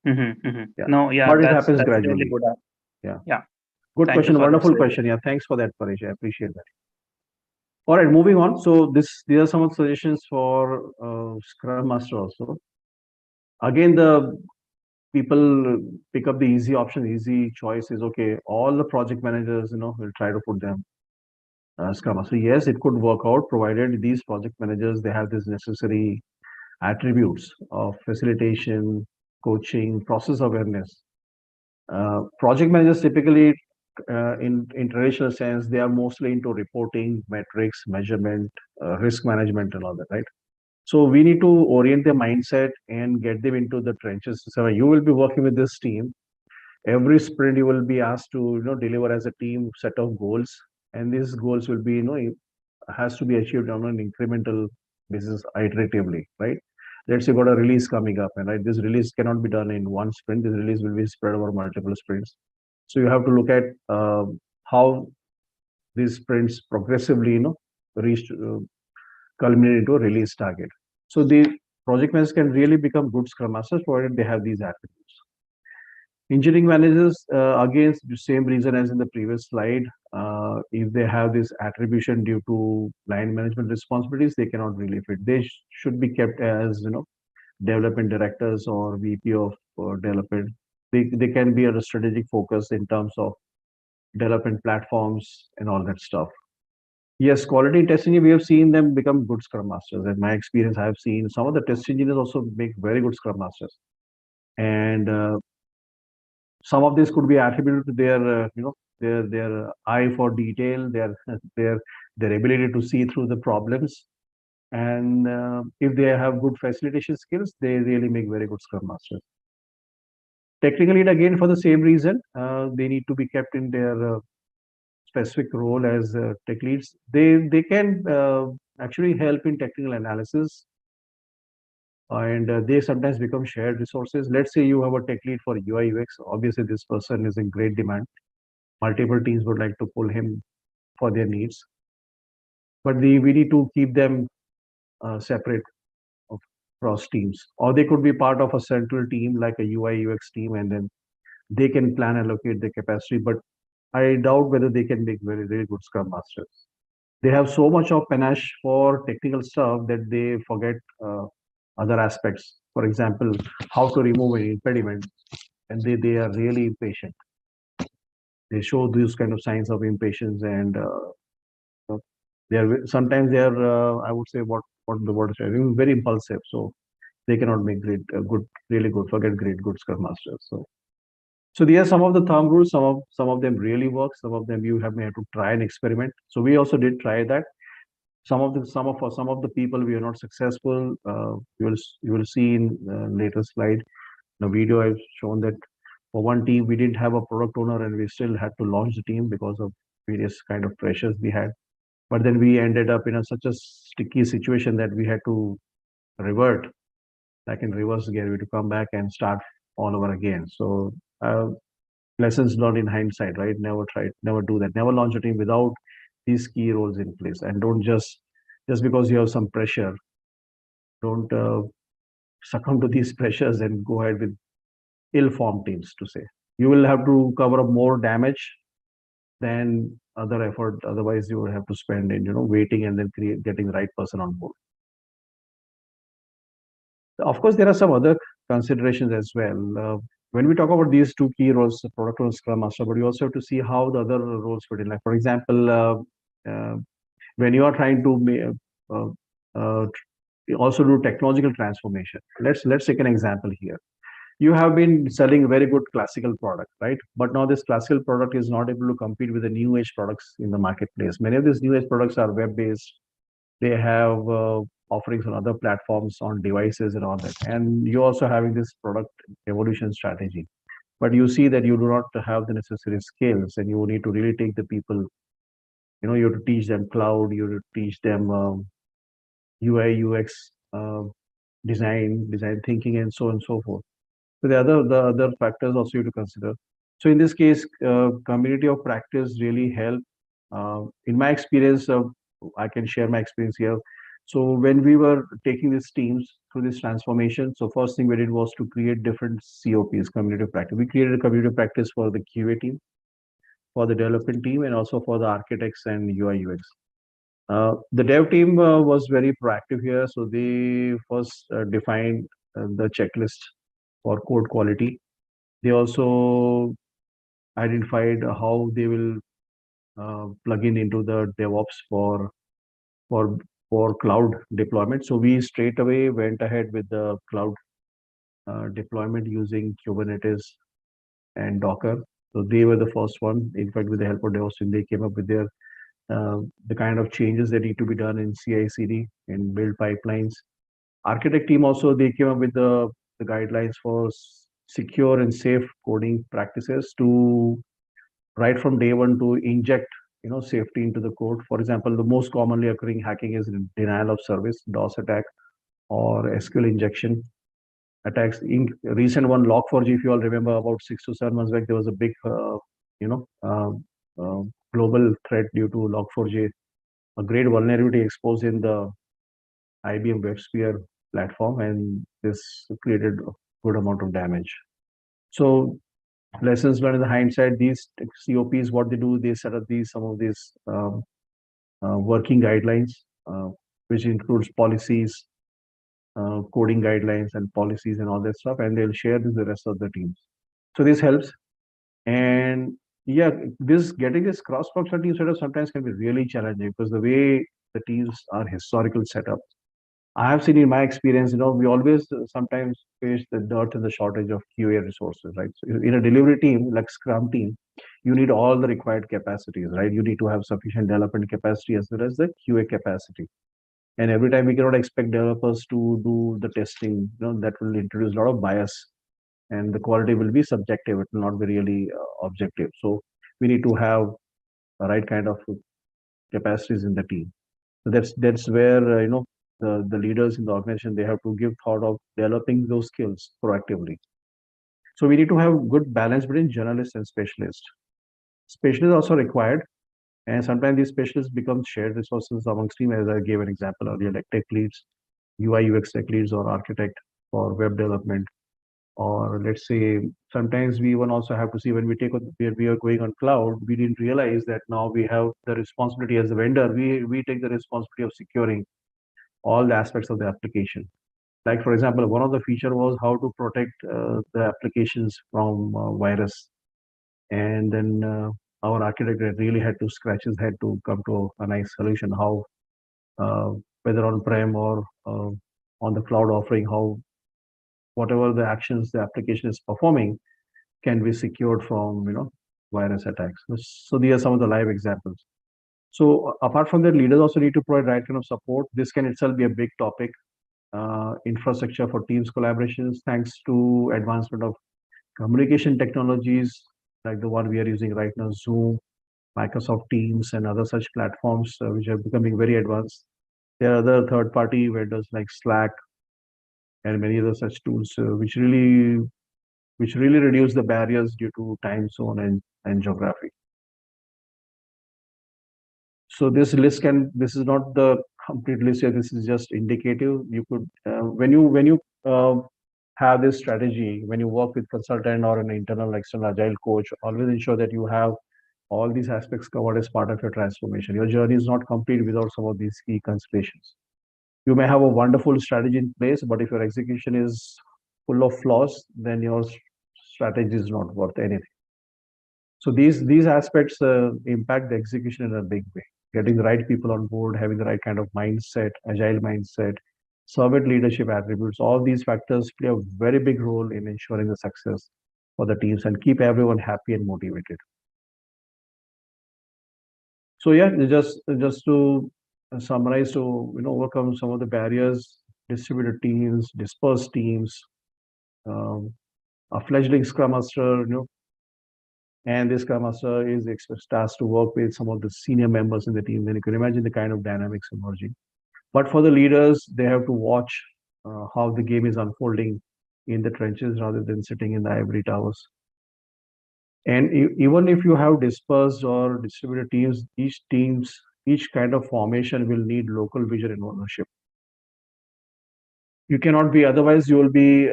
Mm-hmm. Mm-hmm. Yeah. No. Yeah. But it happens That's really gradually. good. Yeah. Yeah. Good Thank you question. for that. Wonderful question. Yeah. Thanks for that, Paresh. I appreciate that. All right, moving on. So these are some of the suggestions for Scrum Master also. Again, the people pick up the easy option, easy choice is okay. All the project managers, will try to put them Scrum Master. Yes, it could work out provided these project managers, they have this necessary attributes of facilitation, coaching, process awareness. Project managers typically, in traditional sense, they are mostly into reporting, metrics, measurement, risk management, and all that, right? So we need to orient their mindset and get them into the trenches. So you will be working with this team. Every sprint, you will be asked to deliver as a team set of goals, and these goals will be has to be achieved on an incremental basis, iteratively, right? Let's say you got a release coming up, and right, this release cannot be done in one sprint. This release will be spread over multiple sprints. So you have to look at how these sprints progressively, reach culminate into a release target. So the project managers can really become good scrum masters provided they have these attributes. Engineering managers, again, the same reason as in the previous slide. If they have this attribution due to line management responsibilities, they cannot really fit. They should be kept as development directors or VP of development. They can be at a strategic focus in terms of development platforms and all that stuff. Yes, quality testing, we have seen them become good scrum masters. In my experience, I have seen some of the test engineers also make very good scrum masters. And some of this could be attributed to their, their eye for detail, their their ability to see through the problems. And if they have good facilitation skills, they really make very good scrum masters. Technical lead, again, for the same reason, they need to be kept in their specific role as tech leads. They can actually help in technical analysis, and they sometimes become shared resources. Let's say you have a tech lead for UI UX. Obviously, this person is in great demand. Multiple teams would like to pull him for their needs, but we need to keep them separate across teams, or they could be part of a central team like a UI UX team, and then they can plan allocate the capacity. But I doubt whether they can make very good scrum masters. They have so much of panache for technical stuff that they forget other aspects. For example, how to remove an impediment, and they are really impatient. They show these kind of signs of impatience, and they are sometimes they are I would say what the word is very impulsive. So they cannot make great really good forget great good scrum masters. So these are some of the thumb rules. Some of them really work. Some of them you may have to try and experiment. So we also did try that. Some of the people we are not successful. You will see in later slide. The video I've shown that for one team we didn't have a product owner and we still had to launch the team because of various kind of pressures we had. But then we ended up in such a sticky situation that we had to revert, like in reverse gear, we had to come back and start all over again. So lessons learned in hindsight, right? Never do that. Never launch a team without these key roles in place, and don't just because you have some pressure, don't succumb to these pressures and go ahead with ill-formed teams. To say you will have to cover up more damage than other effort. Otherwise, you will have to spend in waiting and then getting the right person on board. Of course, there are some other considerations as well. When we talk about these two key roles, the product owner, scrum master, but you also have to see how the other roles fit in. Like, for example, when you are trying to also do technological transformation. Let's take an example here. You have been selling a very good classical product, right? But now this classical product is not able to compete with the new age products in the marketplace. Many of these new age products are web-based. They have offerings on other platforms, on devices and all that. And you're also having this product evolution strategy. But you see that you do not have the necessary skills, and you need to really take the people, you have to teach them cloud, you have to teach them UI, UX, design thinking, and so on and so forth. So the other factors also you have to consider. So in this case, community of practice really help. In my experience, I can share my experience here. So when we were taking these teams through this transformation, so first thing we did was to create different COPs, community of practice. We created a community of practice for the QA team, for the development team, and also for the architects and UI UX. The dev team was very proactive here. So they first defined the checklist for code quality. They also identified how they will plug in into the DevOps for cloud deployment. So we straight away went ahead with the cloud deployment using Kubernetes and Docker. So they were the first one. In fact, with the help of DevOps team, they came up with their the kind of changes that need to be done in CI/CD in build pipelines. Architect team also, they came up with the guidelines for secure and safe coding practices to right from day one to inject safety into the code. For example, the most commonly occurring hacking is denial of service, DOS attack, or SQL injection attacks. In recent one, Log4j, if you all remember, about 6 to 7 months back, there was a big global threat due to Log4j, a great vulnerability exposed in the IBM WebSphere platform, and this created a good amount of damage. So lessons learned in the hindsight, these COPs, what they do, they set up some of these working guidelines, which includes policies, coding guidelines and policies and all that stuff, and they'll share this with the rest of the teams. So this helps. And yeah, getting this cross-functional team setup sometimes can be really challenging because the way the teams are historical setup. I have seen in my experience, we always sometimes face the dirt and the shortage of QA resources, right? So in a delivery team like Scrum team, you need all the required capacities, right? You need to have sufficient development capacity as well as the QA capacity. And every time we cannot expect developers to do the testing, that will introduce a lot of bias, and the quality will be subjective. It will not be really objective. So we need to have the right kind of capacities in the team. So that's where the leaders in the organization, they have to give thought of developing those skills proactively. So we need to have good balance between generalists and specialists. Specialists are also required, and sometimes these specialists become shared resources amongst team, as I gave an example earlier, like tech leads, UI UX tech leads, or architect for web development. Or let's say sometimes we even also have to see when we are going on cloud, we didn't realize that now we have the responsibility as a vendor. We take the responsibility of securing all the aspects of the application. Like for example, one of the feature was how to protect the applications from virus, and then our architect really had to scratch his head to come to a nice solution. How whether on prem or on the cloud offering, how whatever the actions the application is performing can be secured from virus attacks. So these are some of the live examples. So apart from that, leaders also need to provide right kind of support. This can itself be a big topic. Infrastructure for teams collaborations, thanks to advancement of communication technologies like the one we are using right now, Zoom, Microsoft Teams, and other such platforms which are becoming very advanced. There are other third-party vendors like Slack and many other such tools which really reduce the barriers due to time zone and geography. So this is not the complete list here. This is just indicative. You could, when you have this strategy, when you work with consultant or an internal external agile coach, always ensure that you have all these aspects covered as part of your transformation. Your journey is not complete without some of these key considerations. You may have a wonderful strategy in place, but if your execution is full of flaws, then your strategy is not worth anything. So these aspects impact the execution in a big way. Getting the right people on board, having the right kind of mindset, agile mindset, servant leadership attributes, all these factors play a very big role in ensuring the success for the teams and keep everyone happy and motivated. So yeah, just to summarize, to overcome some of the barriers, distributed teams, dispersed teams, um, a fledgling Scrum Master, and this Scrum Master is tasked to work with some of the senior members in the team. Then you can imagine the kind of dynamics emerging. But for the leaders, they have to watch how the game is unfolding in the trenches rather than sitting in the ivory towers. And even if you have dispersed or distributed teams, each kind of formation will need local vision and ownership. You cannot be, otherwise you will be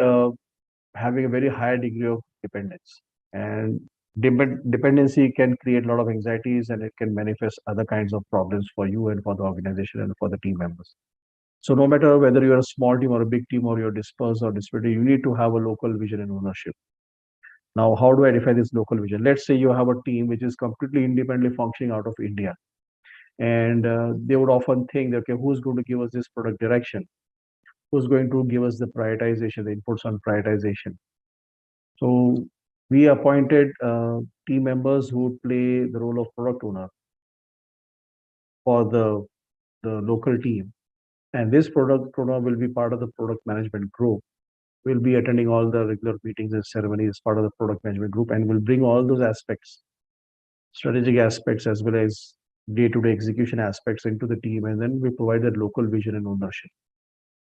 having a very high degree of dependence. And dependency can create a lot of anxieties, and it can manifest other kinds of problems for you and for the organization and for the team members. So no matter whether you're a small team or a big team or you're dispersed or distributed, you need to have a local vision and ownership. Now, how do I define this local vision? Let's say you have a team which is completely independently functioning out of India. And they would often think, okay, who's going to give us this product direction? Who's going to give us the prioritization, the inputs on prioritization? So we appointed team members who would play the role of product owner for the local team. And this product owner will be part of the product management group. Will be attending all the regular meetings and ceremonies as part of the product management group, and will bring all those aspects, strategic aspects, as well as day-to-day execution aspects into the team. And then we provide that local vision and ownership.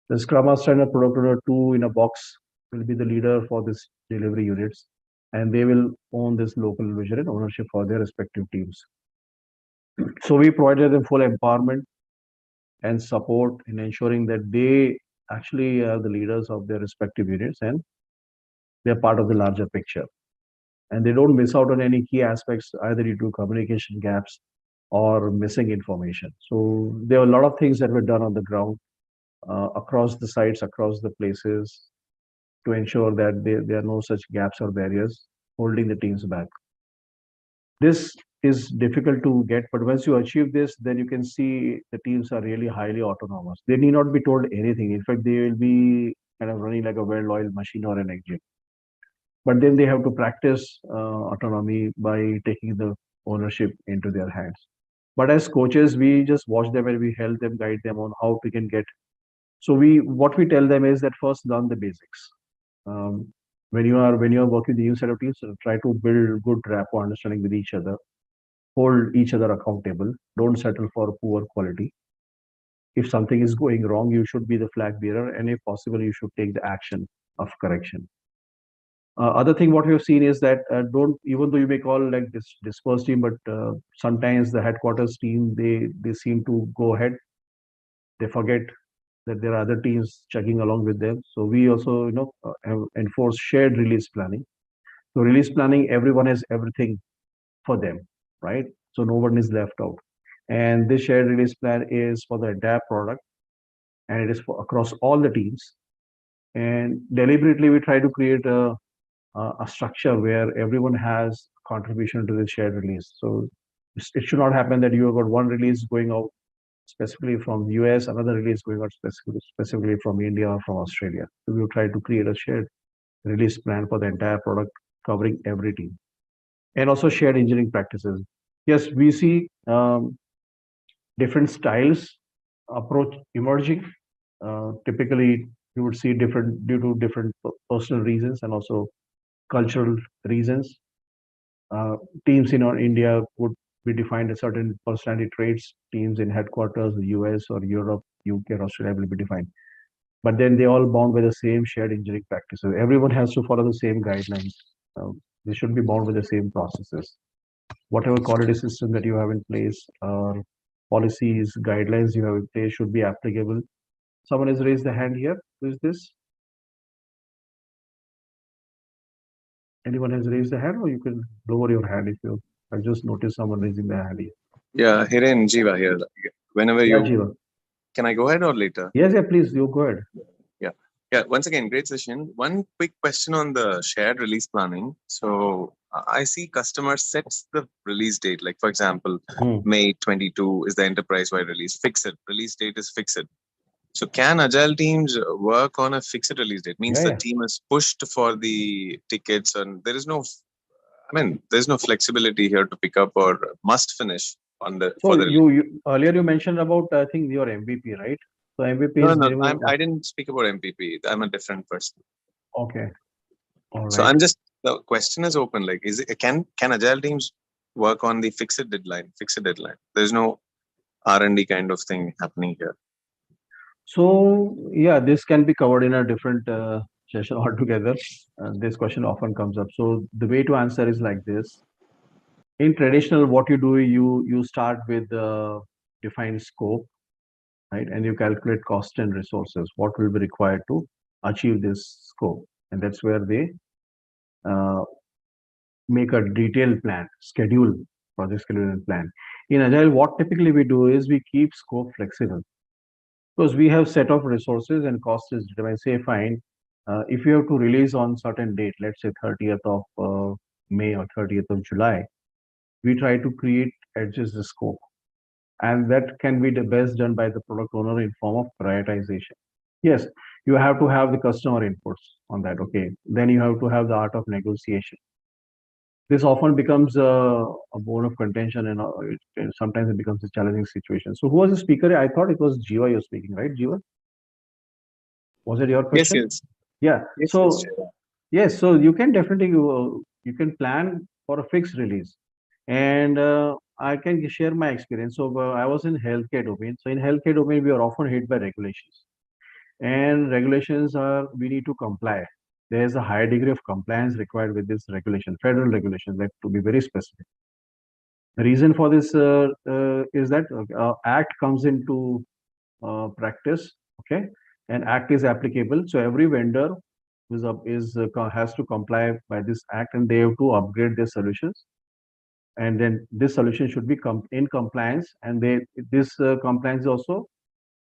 The Scrum Master and a product owner, two in a box, will be the leader for this delivery units, and they will own this local vision and ownership for their respective teams. So we provided them full empowerment and support in ensuring that they actually are the leaders of their respective units and they're part of the larger picture. And they don't miss out on any key aspects either due to communication gaps or missing information. So there are a lot of things that were done on the ground across the sites, across the places to ensure that there are no such gaps or barriers holding the teams back. This is difficult to get, but once you achieve this, then you can see the teams are really highly autonomous. They need not be told anything. In fact, they will be kind of running like a well-oiled machine or an engine. But then they have to practice autonomy by taking the ownership into their hands. But as coaches, we just watch them and we help them, guide them on how we can get. So what we tell them is that first learn the basics. Um, when you are working with the new set of teams, try to build good rapport understanding with each other, hold each other accountable, don't settle for poor quality. If something is going wrong, you should be the flag bearer, and if possible, you should take the action of correction. Other thing what we have seen is that don't, even though you may call like this dispersed team, but sometimes the headquarters team, they seem to go ahead, they forget that there are other teams chugging along with them. So we also have enforced shared release planning. So release planning, everyone has everything for them, right? So no one is left out. And this shared release plan is for the entire product, and it is for across all the teams. And deliberately, we try to create a structure where everyone has contribution to the shared release. So it should not happen that you have got one release going out specifically from the US, another release going out specifically from India or from Australia. So we will try to create a shared release plan for the entire product covering every team. And also shared engineering practices. Yes, we see different styles approach emerging. Typically, you would see different due to different personal reasons and also cultural reasons. Teams in India would be defined as certain personality traits. Teams in headquarters, the US or Europe, UK, or Australia will be defined. But then they all bound by the same shared engineering practices. Everyone has to follow the same guidelines. They should be bound with the same processes. Whatever quality system that you have in place, or policies, guidelines you have in place should be applicable. Someone has raised the hand here. Who is this? Anyone has raised the hand, or you can lower your hand if you. I just noticed someone raising their hand here. Yeah, Hiren Jiva here. Whenever Yeah, you Jiva. Can I go ahead or later? Yes, yeah, please, you go ahead. Yeah, once again, great session. One quick question on the shared release planning. So I see customer sets the release date. Like for example, May 22 is the enterprise-wide release. Fixed release date is fixed. So can agile teams work on a fixed release date? Means the team is pushed for the tickets, and there is no, there's no flexibility here to pick up or must finish on the. So you earlier you mentioned about, I think, your MVP, right? So MVP is no, I didn't speak about MVP. I'm a different person. Okay. All right. So I'm just, the question is open. Like, is it, can agile teams work on the fixed deadline? There's no R&D kind of thing happening here. So yeah, this can be covered in a different session altogether. This question often comes up. So the way to answer is like this. In traditional, what you do, you start with the defined scope, right? And you calculate cost and resources, what will be required to achieve this scope. And that's where they make a detailed plan, project schedule and plan. In Agile, what typically we do is we keep scope flexible because we have set of resources and cost is determined. Say, fine, if you have to release on certain date, let's say 30th of May or 30th of July, we try to adjust the scope. And that can be the best done by the product owner in form of prioritization. Yes, you have to have the customer inputs on that. Okay, then you have to have the art of negotiation. This often becomes a bone of contention, and sometimes it becomes a challenging situation. So, who was the speaker? I thought it was Jiva you're speaking, right, Jiva? Was it your question? Yes. Yeah. Yes, so, yes, so you can definitely you can plan for a fixed release, and I can share my experience. So, I was in healthcare domain. So, in healthcare domain, we are often hit by regulations, and regulations are we need to comply. There's a high degree of compliance required with this regulation, federal regulations, like to be very specific. The reason for this is that Act comes into practice. Okay, and act is applicable. So every vendor has to comply by this act, and they have to upgrade their solutions. And then this solution should be in compliance, and this compliance is also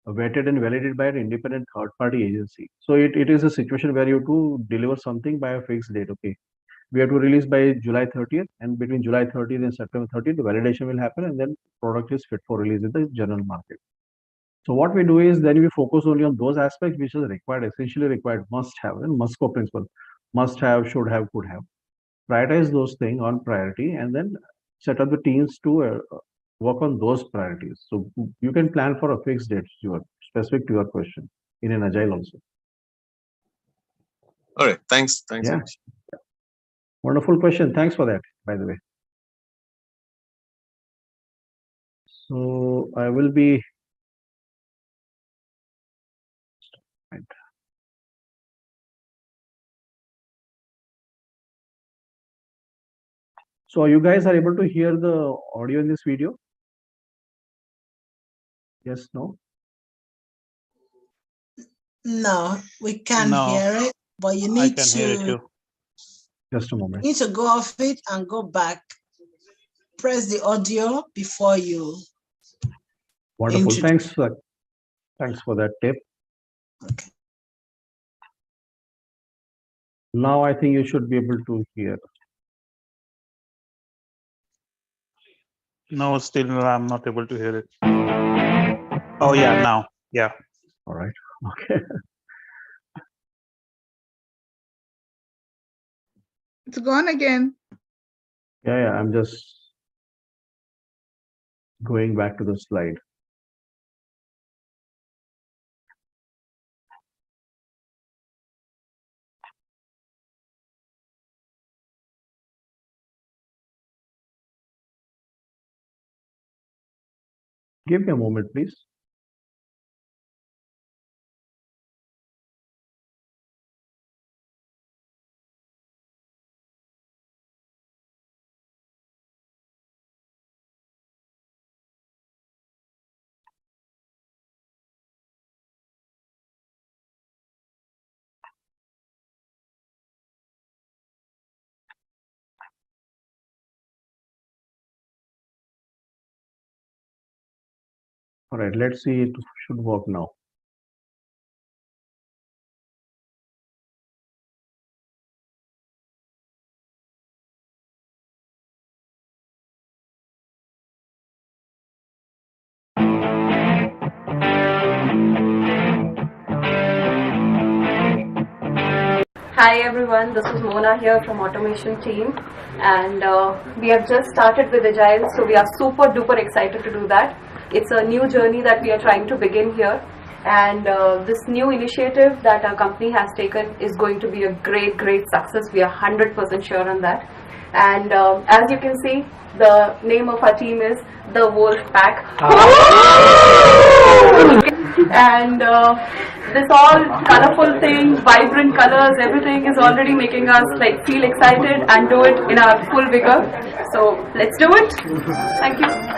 vetted and validated by an independent third-party agency. So it is a situation where you have to deliver something by a fixed date. Okay, we have to release by July 30th, and between July 30th and September 30th, the validation will happen, and then product is fit for release in the general market. So what we do is then we focus only on those aspects which are required, essentially required, must have, and must go principle, must have, should have, could have. Prioritize those things on priority, and then set up the teams to work on those priorities. So you can plan for a fixed date, specific to your question, in an agile also. All right, thanks. Yeah. Wonderful question. Thanks for that, by the way. So I will be. So you guys are able to hear the audio in this video? Yes, no? No, we can't hear it, but you need to. Just a moment. You need to go off it and go back. Press the audio before you. Wonderful. Thanks for that tip. Okay. Now I think you should be able to hear. No, still I'm not able to hear it. Oh yeah, now. Yeah. All right. Okay. It's gone again. Yeah, I'm just going back to the slide. Give me a moment, please. All right, let's see, it should work now. Hi everyone, this is Mona here from Automation Team, and we have just started with Agile, so we are super duper excited to do that. It's a new journey that we are trying to begin here, and this new initiative that our company has taken is going to be a great success. We are 100% sure on that. And as you can see, the name of our team is the Wolf Pack. And this all colorful thing, vibrant colors, everything is already making us like feel excited and do it in our full vigor. So let's do it. Thank you.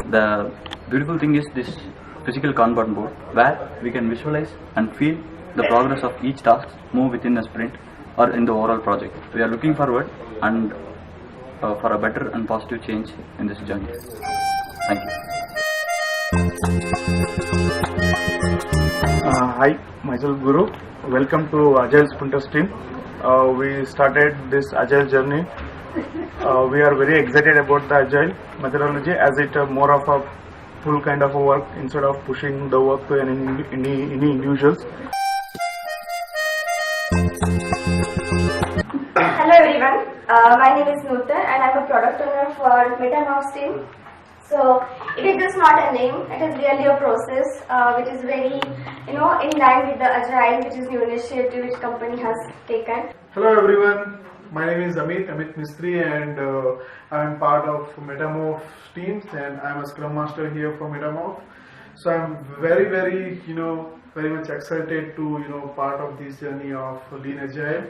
The beautiful thing is this physical Kanban board where we can visualize and feel the progress of each task move within a sprint or in the overall project. We are looking forward and for a better and positive change in this journey. Thank you. Hi, myself Guru. Welcome to Agile Sprinters team. We started this Agile journey. We are very excited about the Agile methodology as it more of a full kind of a work instead of pushing the work to any individuals. Hello everyone, my name is Nutan and I am a product owner for MetaMouse team. So it is just not a name, it is really a process which is very in line with the Agile, which is new initiative which company has taken. Hello everyone, My name is Amit Mistry, and I'm part of Metamorph teams, and I'm a Scrum Master here for Metamorph. So I'm very, very, very much excited to, part of this journey of Lean Agile.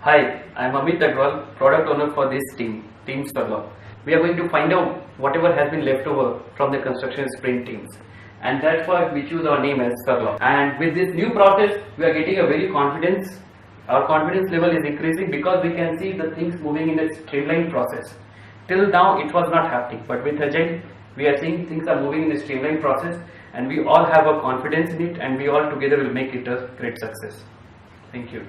Hi, I'm Amit Agrawal, product owner for this team, Team Scrum. We are going to find out whatever has been left over from the construction sprint teams. And that's why we choose our name as Scrum. And with this new process, we are getting a very confidence. Our confidence level is increasing because we can see the things moving in a streamlined process. Till now, it was not happening. But with Agile, we are seeing things are moving in a streamlined process, and we all have a confidence in it, and we all together will make it a great success. Thank you.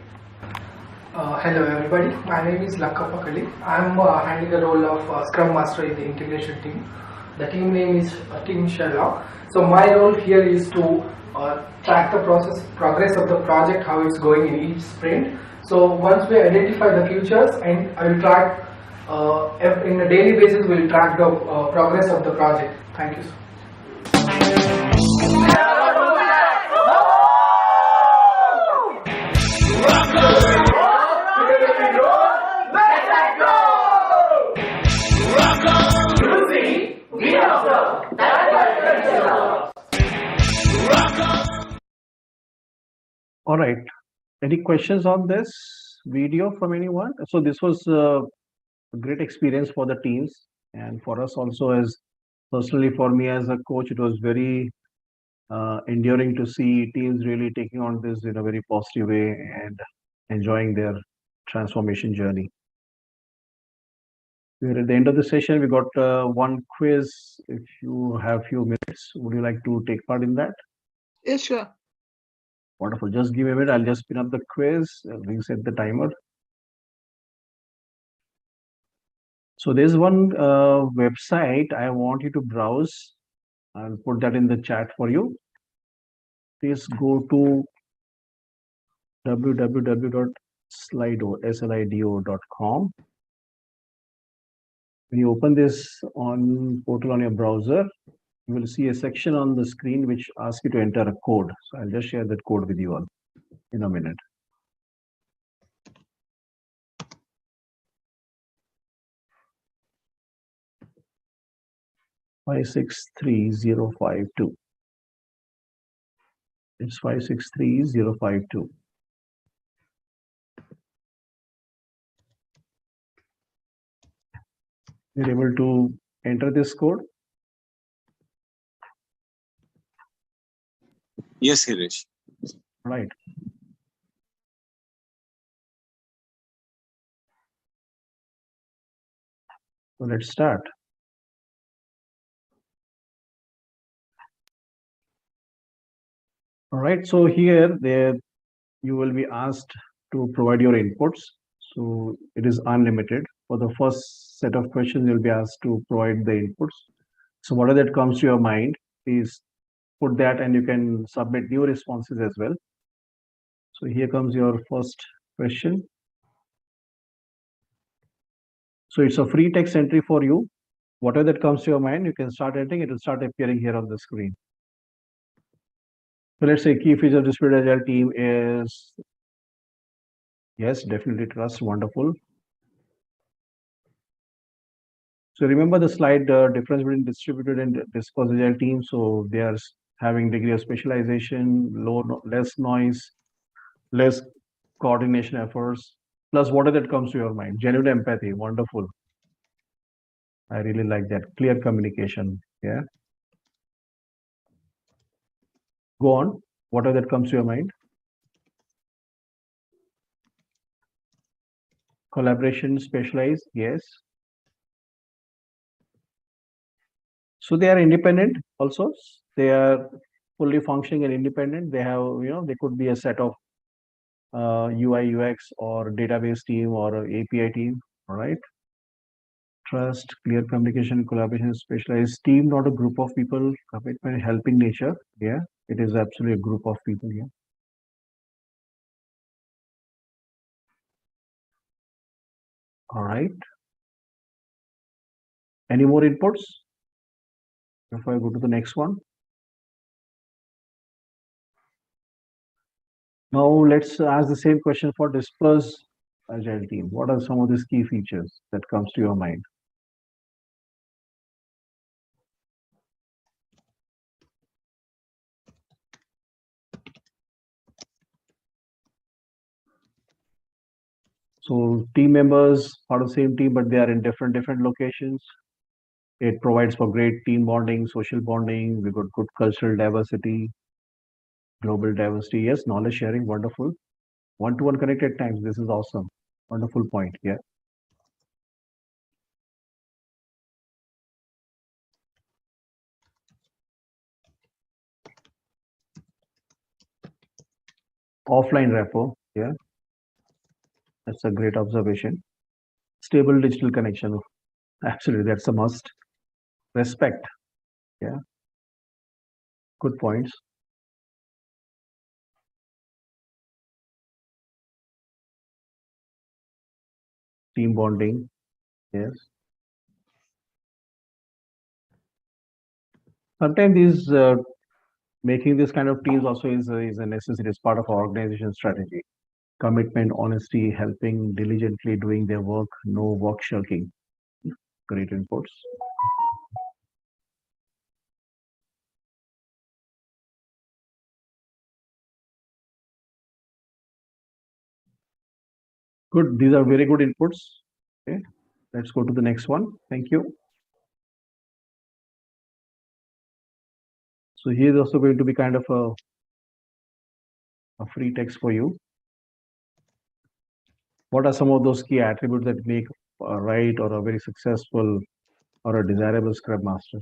Hello everybody, my name is Lakka Pakali. I am handling the role of Scrum Master in the integration team. The team name is Team Sherlock. So my role here is to track the progress of the project, how it's going in each sprint. So once we identify the features, and I will track in a daily basis, we will track the progress of the project. Thank you. All right. Any questions on this video from anyone? So this was a great experience for the teams, and for us also, as personally for me as a coach, it was very enduring to see teams really taking on this in a very positive way and enjoying their transformation journey. We're at the end of the session. We got one quiz. If you have few minutes, would you like to take part in that? Yeah, sure. Wonderful. Just give me a minute. I'll just spin up the quiz, reset the timer. So there's one website I want you to browse. I'll put that in the chat for you. Please go to www.slido.com. When you open this portal on your browser, you will see a section on the screen which asks you to enter a code. So I'll just share that code with you all in a minute. $563,052. It's 563,052. You're able to enter this code? Yes, Hirish. Right. So let's start. All right. So here, you will be asked to provide your inputs. So it is unlimited. For the first set of questions, you'll be asked to provide the inputs. So whatever that comes to your mind, please put that, and you can submit new responses as well. So here comes your first question. So it's a free text entry for you. Whatever that comes to your mind, you can start entering. It will start appearing here on the screen. So let's say key feature of Dispersed Agile team is, yes, definitely trust, wonderful. So remember the slide difference between distributed and dispersed Agile team. So they are having degree of specialization, less noise, less coordination efforts, plus whatever that comes to your mind. Genuine empathy, wonderful. I really like that. Clear communication, yeah. Go on, whatever that comes to your mind. Collaboration, specialized, yes. So they are independent also. They are fully functioning and independent. They have, they could be a set of UI, UX or database team or API team, all right? Trust, clear communication, collaboration, specialized team, not a group of people, commitment, helping nature. Yeah, it is absolutely a group of people here. All right. Any more inputs before I go to the next one? Now let's ask the same question for Dispersed Agile team. What are some of these key features that comes to your mind? So team members part of the same team, but they are in different locations. It provides for great team bonding, social bonding. We've got good cultural diversity, global diversity. Yes, knowledge sharing, wonderful. One-to-one connected times. This is awesome. Wonderful point. Yeah. Offline repo. Yeah. That's a great observation. Stable digital connection. Absolutely. That's a must. Respect. Yeah. Good points. Team bonding. Yes. Sometimes these making this kind of teams also is a necessity. It's part of our organization strategy. Commitment, honesty, helping diligently doing their work, no work shirking. Great inputs. Good. These are very good inputs. Okay. Let's go to the next one. Thank you. So here is also going to be kind of a free text for you. What are some of those key attributes that make a right or a very successful or a desirable Scrum Master?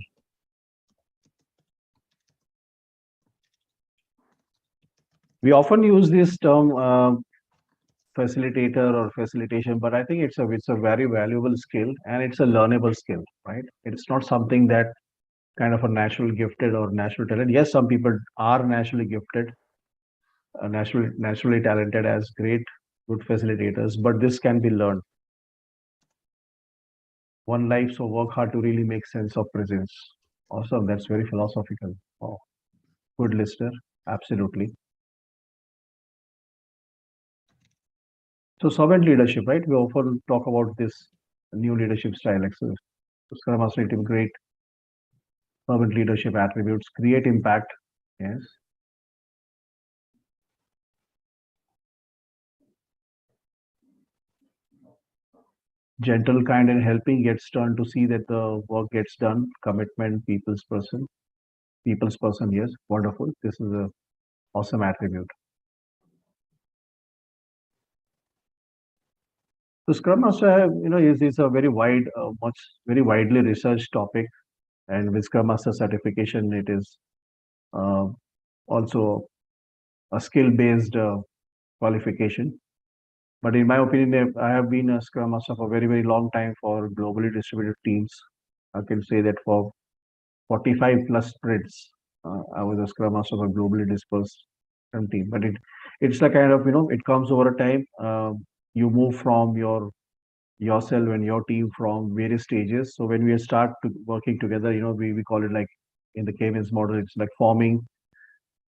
We often use this term facilitator or facilitation, but I think it's a very valuable skill and it's a learnable skill, right? It's not something that kind of a natural gifted or natural talent. Yes, some people are naturally gifted, naturally talented as great, good facilitators, but this can be learned. One life, so work hard to really make sense of presence. Awesome, that's very philosophical. Oh, good listener, absolutely. So servant leadership, right? We often talk about this new leadership style. So Scrum Master to great servant leadership attributes, create impact. Yes. Gentle, kind, and helping gets turned to see that the work gets done. Commitment, people's person. Yes, wonderful. This is a awesome attribute. So Scrum Master, is a very wide, very widely researched topic, and with Scrum Master certification, it is also a skill-based qualification. But in my opinion, I have been a Scrum Master for a very, very long time for globally distributed teams. I can say that for 45 plus sprints, I was a Scrum Master for globally dispersed Scrum team. But it's the kind of, it comes over a time. You move from yourself and your team from various stages. So when we start working together, we call it like in the Kamen's model, it's like forming.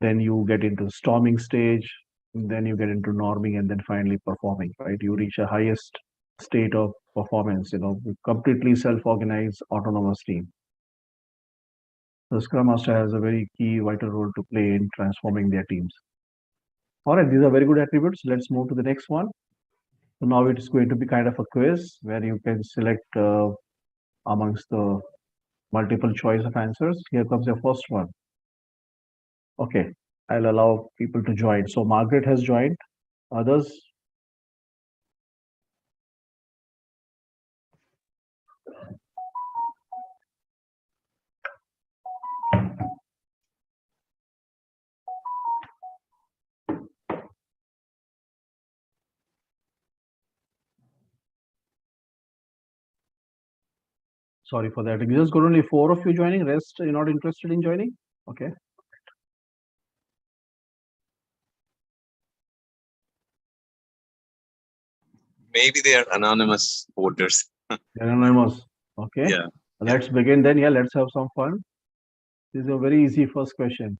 Then you get into storming stage, then you get into norming, and then finally performing, right? You reach a highest state of performance, completely self-organized autonomous team. The Scrum Master has a very key vital role to play in transforming their teams. All right, these are very good attributes. Let's move to the next one. So now it's going to be kind of a quiz where you can select amongst the multiple choice of answers. Here comes your first one. Okay, I'll allow people to join. So Margaret has joined. Others? Sorry for that. We just got only 4 of you joining. Rest, you're not interested in joining? Okay. Maybe they are anonymous voters. Anonymous. Okay. Yeah. Let's begin then. Yeah, let's have some fun. This is a very easy first question.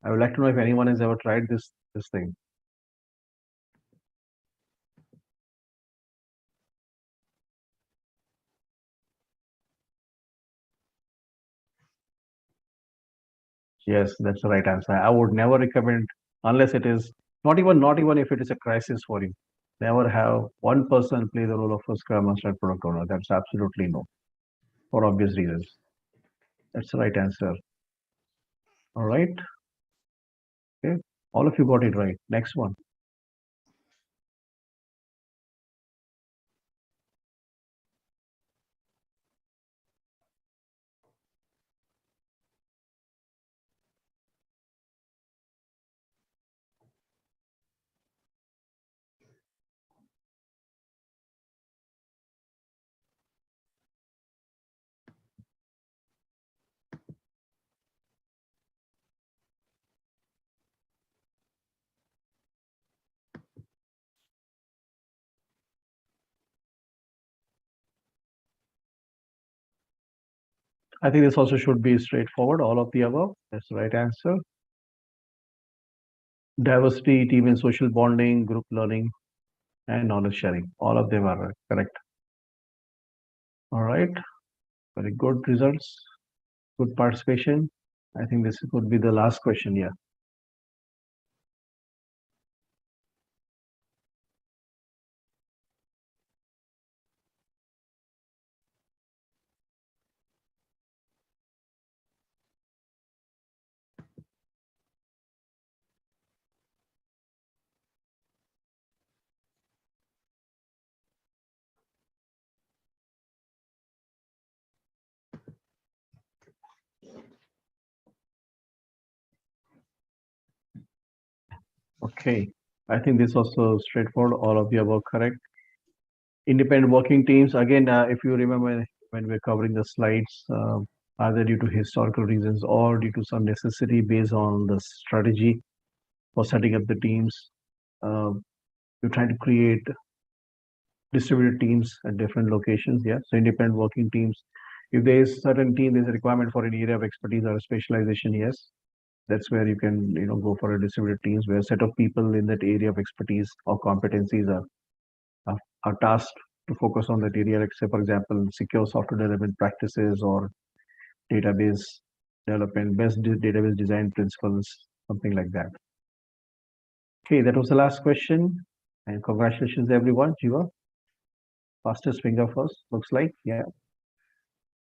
I would like to know if anyone has ever tried this thing. Yes, that's the right answer. I would never recommend unless it is not even if it is a crisis for you. Never have one person play the role of a Scrum Master and product owner. That's absolutely no, for obvious reasons. That's the right answer. All right. Okay. All of you got it right. Next one. I think this also should be straightforward. All of the above. That's the right answer. Diversity, team and social bonding, group learning, and knowledge sharing. All of them are correct. All right. Very good results. Good participation. I think this could be the last question. Yeah. Okay. I think this also straightforward. All of the above correct. Independent working teams. Again, if you remember when we're covering the slides, either due to historical reasons or due to some necessity based on the strategy for setting up the teams, you're trying to create distributed teams at different locations. Yeah. So independent working teams. If there is certain team, there's a requirement for an area of expertise or a specialization. Yes. That's where you can, go for a distributed teams where a set of people in that area of expertise or competencies are tasked to focus on that area, like say, for example, secure software development practices or database development, best database design principles, something like that. Okay, that was the last question. And congratulations, everyone. Jiva, fastest finger first, looks like. Yeah.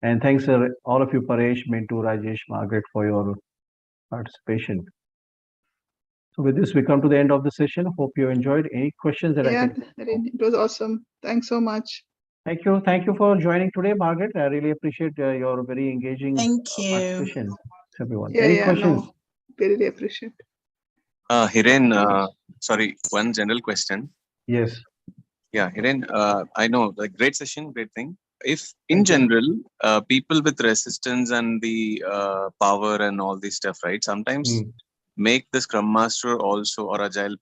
And thanks, all of you, Paresh, Mintu, Rajesh, Margaret, for your participation. So with this, we come to the end of the session. Hope you enjoyed. Any questions that I Yeah, can? it was awesome. Thanks so much. Thank you. Thank you for joining today, Margaret. I really appreciate your very engaging participation, everyone. Yeah, Any yeah, questions? no, really appreciate. Hiren, sorry, one general question. Yes. Yeah, Hiren, I know, like, great session, great thing. If in general, people with resistance and the power and all this stuff, right? Sometimes make the Scrum Master also or Agile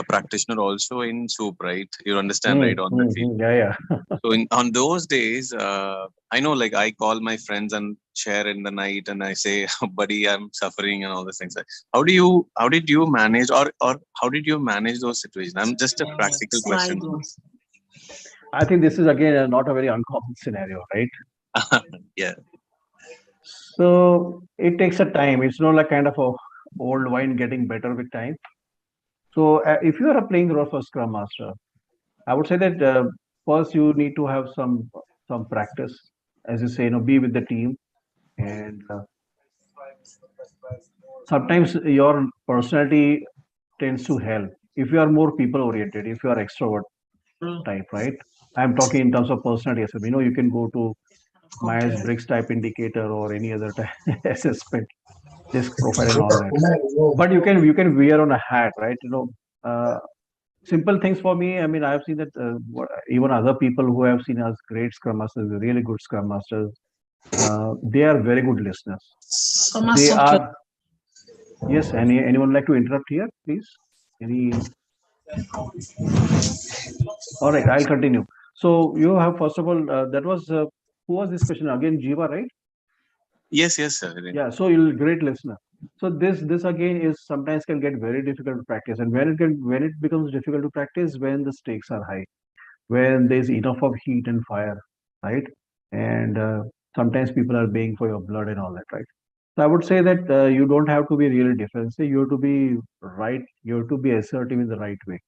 practitioner also in soup, right? You understand, right? On the field. Yeah. So on those days, I know, like, I call my friends and share in the night, and I say, "Buddy, I'm suffering," and all these things. How did you manage, or how did you manage those situations? I'm just a practical question. I think this is again not a very uncommon scenario, right? Yeah. So it takes a time. It's not like kind of a old wine getting better with time. So if you are playing the role of Scrum Master, I would say that first you need to have some practice, as you say, be with the team, and sometimes your personality tends to help. If you are more people oriented, if you are extrovert type, right? I'm talking in terms of personality assessment. You can go to Myers-Briggs type indicator or any other type assessment, disk profile and all that. But you can wear on a hat, right? Simple things for me. I mean, I've seen that even other people who have seen us great Scrum Masters, really good Scrum Masters, they are very good listeners. They are. Yes. Anyone like to interrupt here, please? All right, I'll continue. So you have, first of all, that was who was this question again? Jiva, right? Yes, sir. Yeah. So you're a great listener. So this again is sometimes can get very difficult to practice, and when it becomes difficult to practice, when the stakes are high, when there's enough of heat and fire, right? And sometimes people are paying for your blood and all that, right? So I would say that you don't have to be really defensive. You have to be right. You have to be assertive in the right way.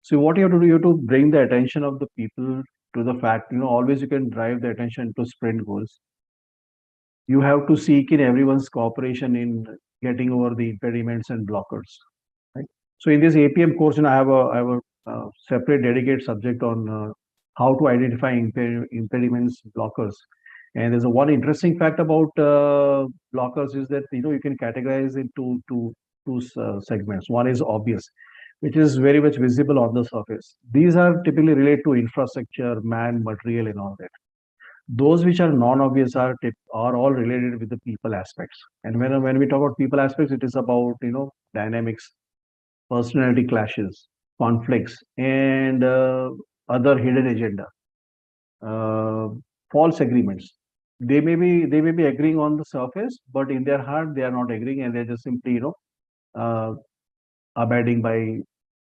So what you have to do, you have to bring the attention of the people to the fact. Always you can drive the attention to sprint goals. You have to seek in everyone's cooperation in getting over the impediments and blockers. Right? So in this APM course, I have a separate dedicated subject on how to identify impediments, blockers. And there's a one interesting fact about blockers is that you can categorize into two segments. One is obvious, which is very much visible on the surface. These are typically related to infrastructure, man, material, and all that. Those which are non-obvious are all related with the people aspects. And when we talk about people aspects, it is about dynamics, personality clashes, conflicts, and other hidden agenda, uh, false agreements. They may be agreeing on the surface, but in their heart they are not agreeing, and they're just simply uh, abiding by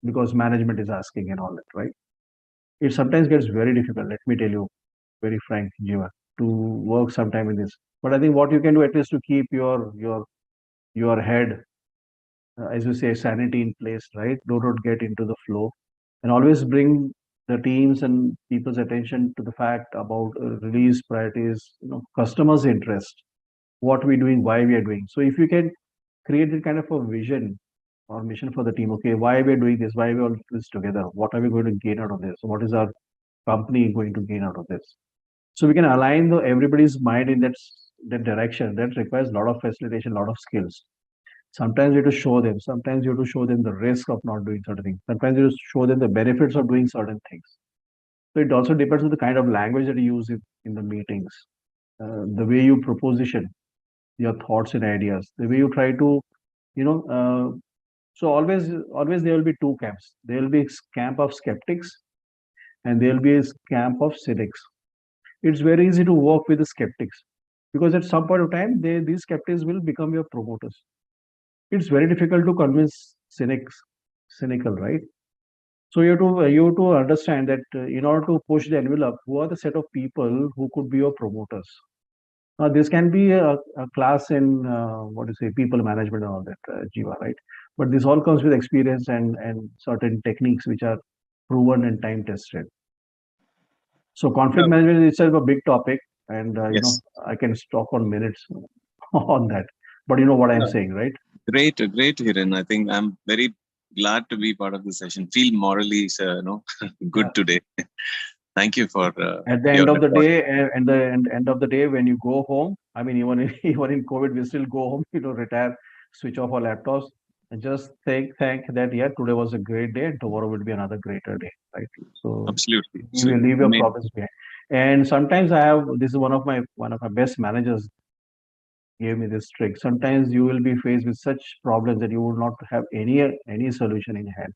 because management is asking and all that, right? It sometimes gets very difficult. Let me tell you, very frank, Jiva, to work sometime in this. But I think what you can do at least to keep your head, as you say, sanity in place, right? Do not get into the flow, and always bring the teams and people's attention to the fact about release priorities, customers' interest, what we're doing, why we are doing. So if you can create that kind of a vision or mission for the team, okay, why we're doing this, why we all do this together, what are we going to gain out of this, what is our company going to gain out of this. So we can align everybody's mind in that direction. That requires a lot of facilitation, a lot of skills. Sometimes you have to show them. Sometimes you have to show them the risk of not doing certain things. Sometimes you have to show them the benefits of doing certain things. So it also depends on the kind of language that you use in the meetings, the way you proposition your thoughts and ideas, the way you try to, you know. So always there will be two camps. There will be camp of skeptics, and there will be a camp of cynics. It's very easy to work with the skeptics because at some point of time, these skeptics will become your promoters. It's very difficult to convince cynical, right? So you have to understand that in order to push the envelope, who are the set of people who could be your promoters? Now, this can be a class in what do you say, people management and all that, Jiva, right? But this all comes with experience and certain techniques which are proven and time tested. So conflict management is itself a big topic, and Yes. I can talk on minutes on that. But you know what I'm Yeah. saying, right? Great, Hiren. I think I'm very glad to be part of the session. Feel morally, good Yeah. today. Thank you for At the your end of the report. day, end of the day, when you go home, I mean, even in COVID, we still go home, retire, switch off our laptops, and just thank that, yeah, today was a great day, and tomorrow will be another greater day, right? So Absolutely. you will leave I your mean, problems behind. And sometimes this is one of my best managers gave me this trick. Sometimes you will be faced with such problems that you will not have any solution in hand.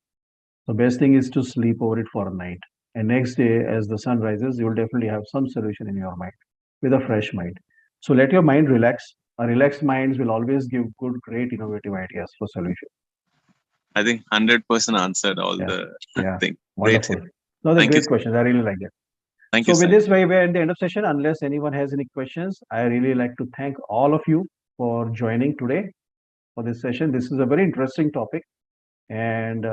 The best thing is to sleep over it for a night. And next day, as the sun rises, you will definitely have some solution in your mind with a fresh mind. So let your mind relax. A relaxed mind will always give good, great, innovative ideas for solution. I think 100% answered all Yeah. the Yeah. things. Great, Wonderful. Hiren. No, the Thank you. great questions. I really like that. Thank So you, with Sai. this, we're at the end of session. Unless anyone has any questions, I really like to thank all of you for joining today for this session. This is a very interesting topic, and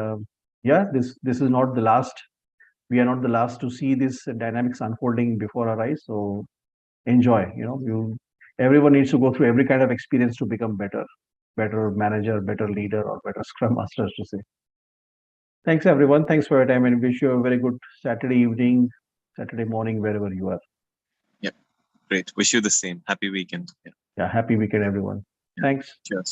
yeah, this is not the last. We are not the last to see this dynamics unfolding before our eyes. So enjoy. Everyone needs to go through every kind of experience to become better manager, better leader, or better scrum masters to say. Thanks everyone. Thanks for your time, and wish you a very good Saturday evening, Saturday morning, wherever you are. Yeah, great. Wish you the same. Happy weekend. Yeah. Yeah, happy weekend, everyone. Thanks. Cheers.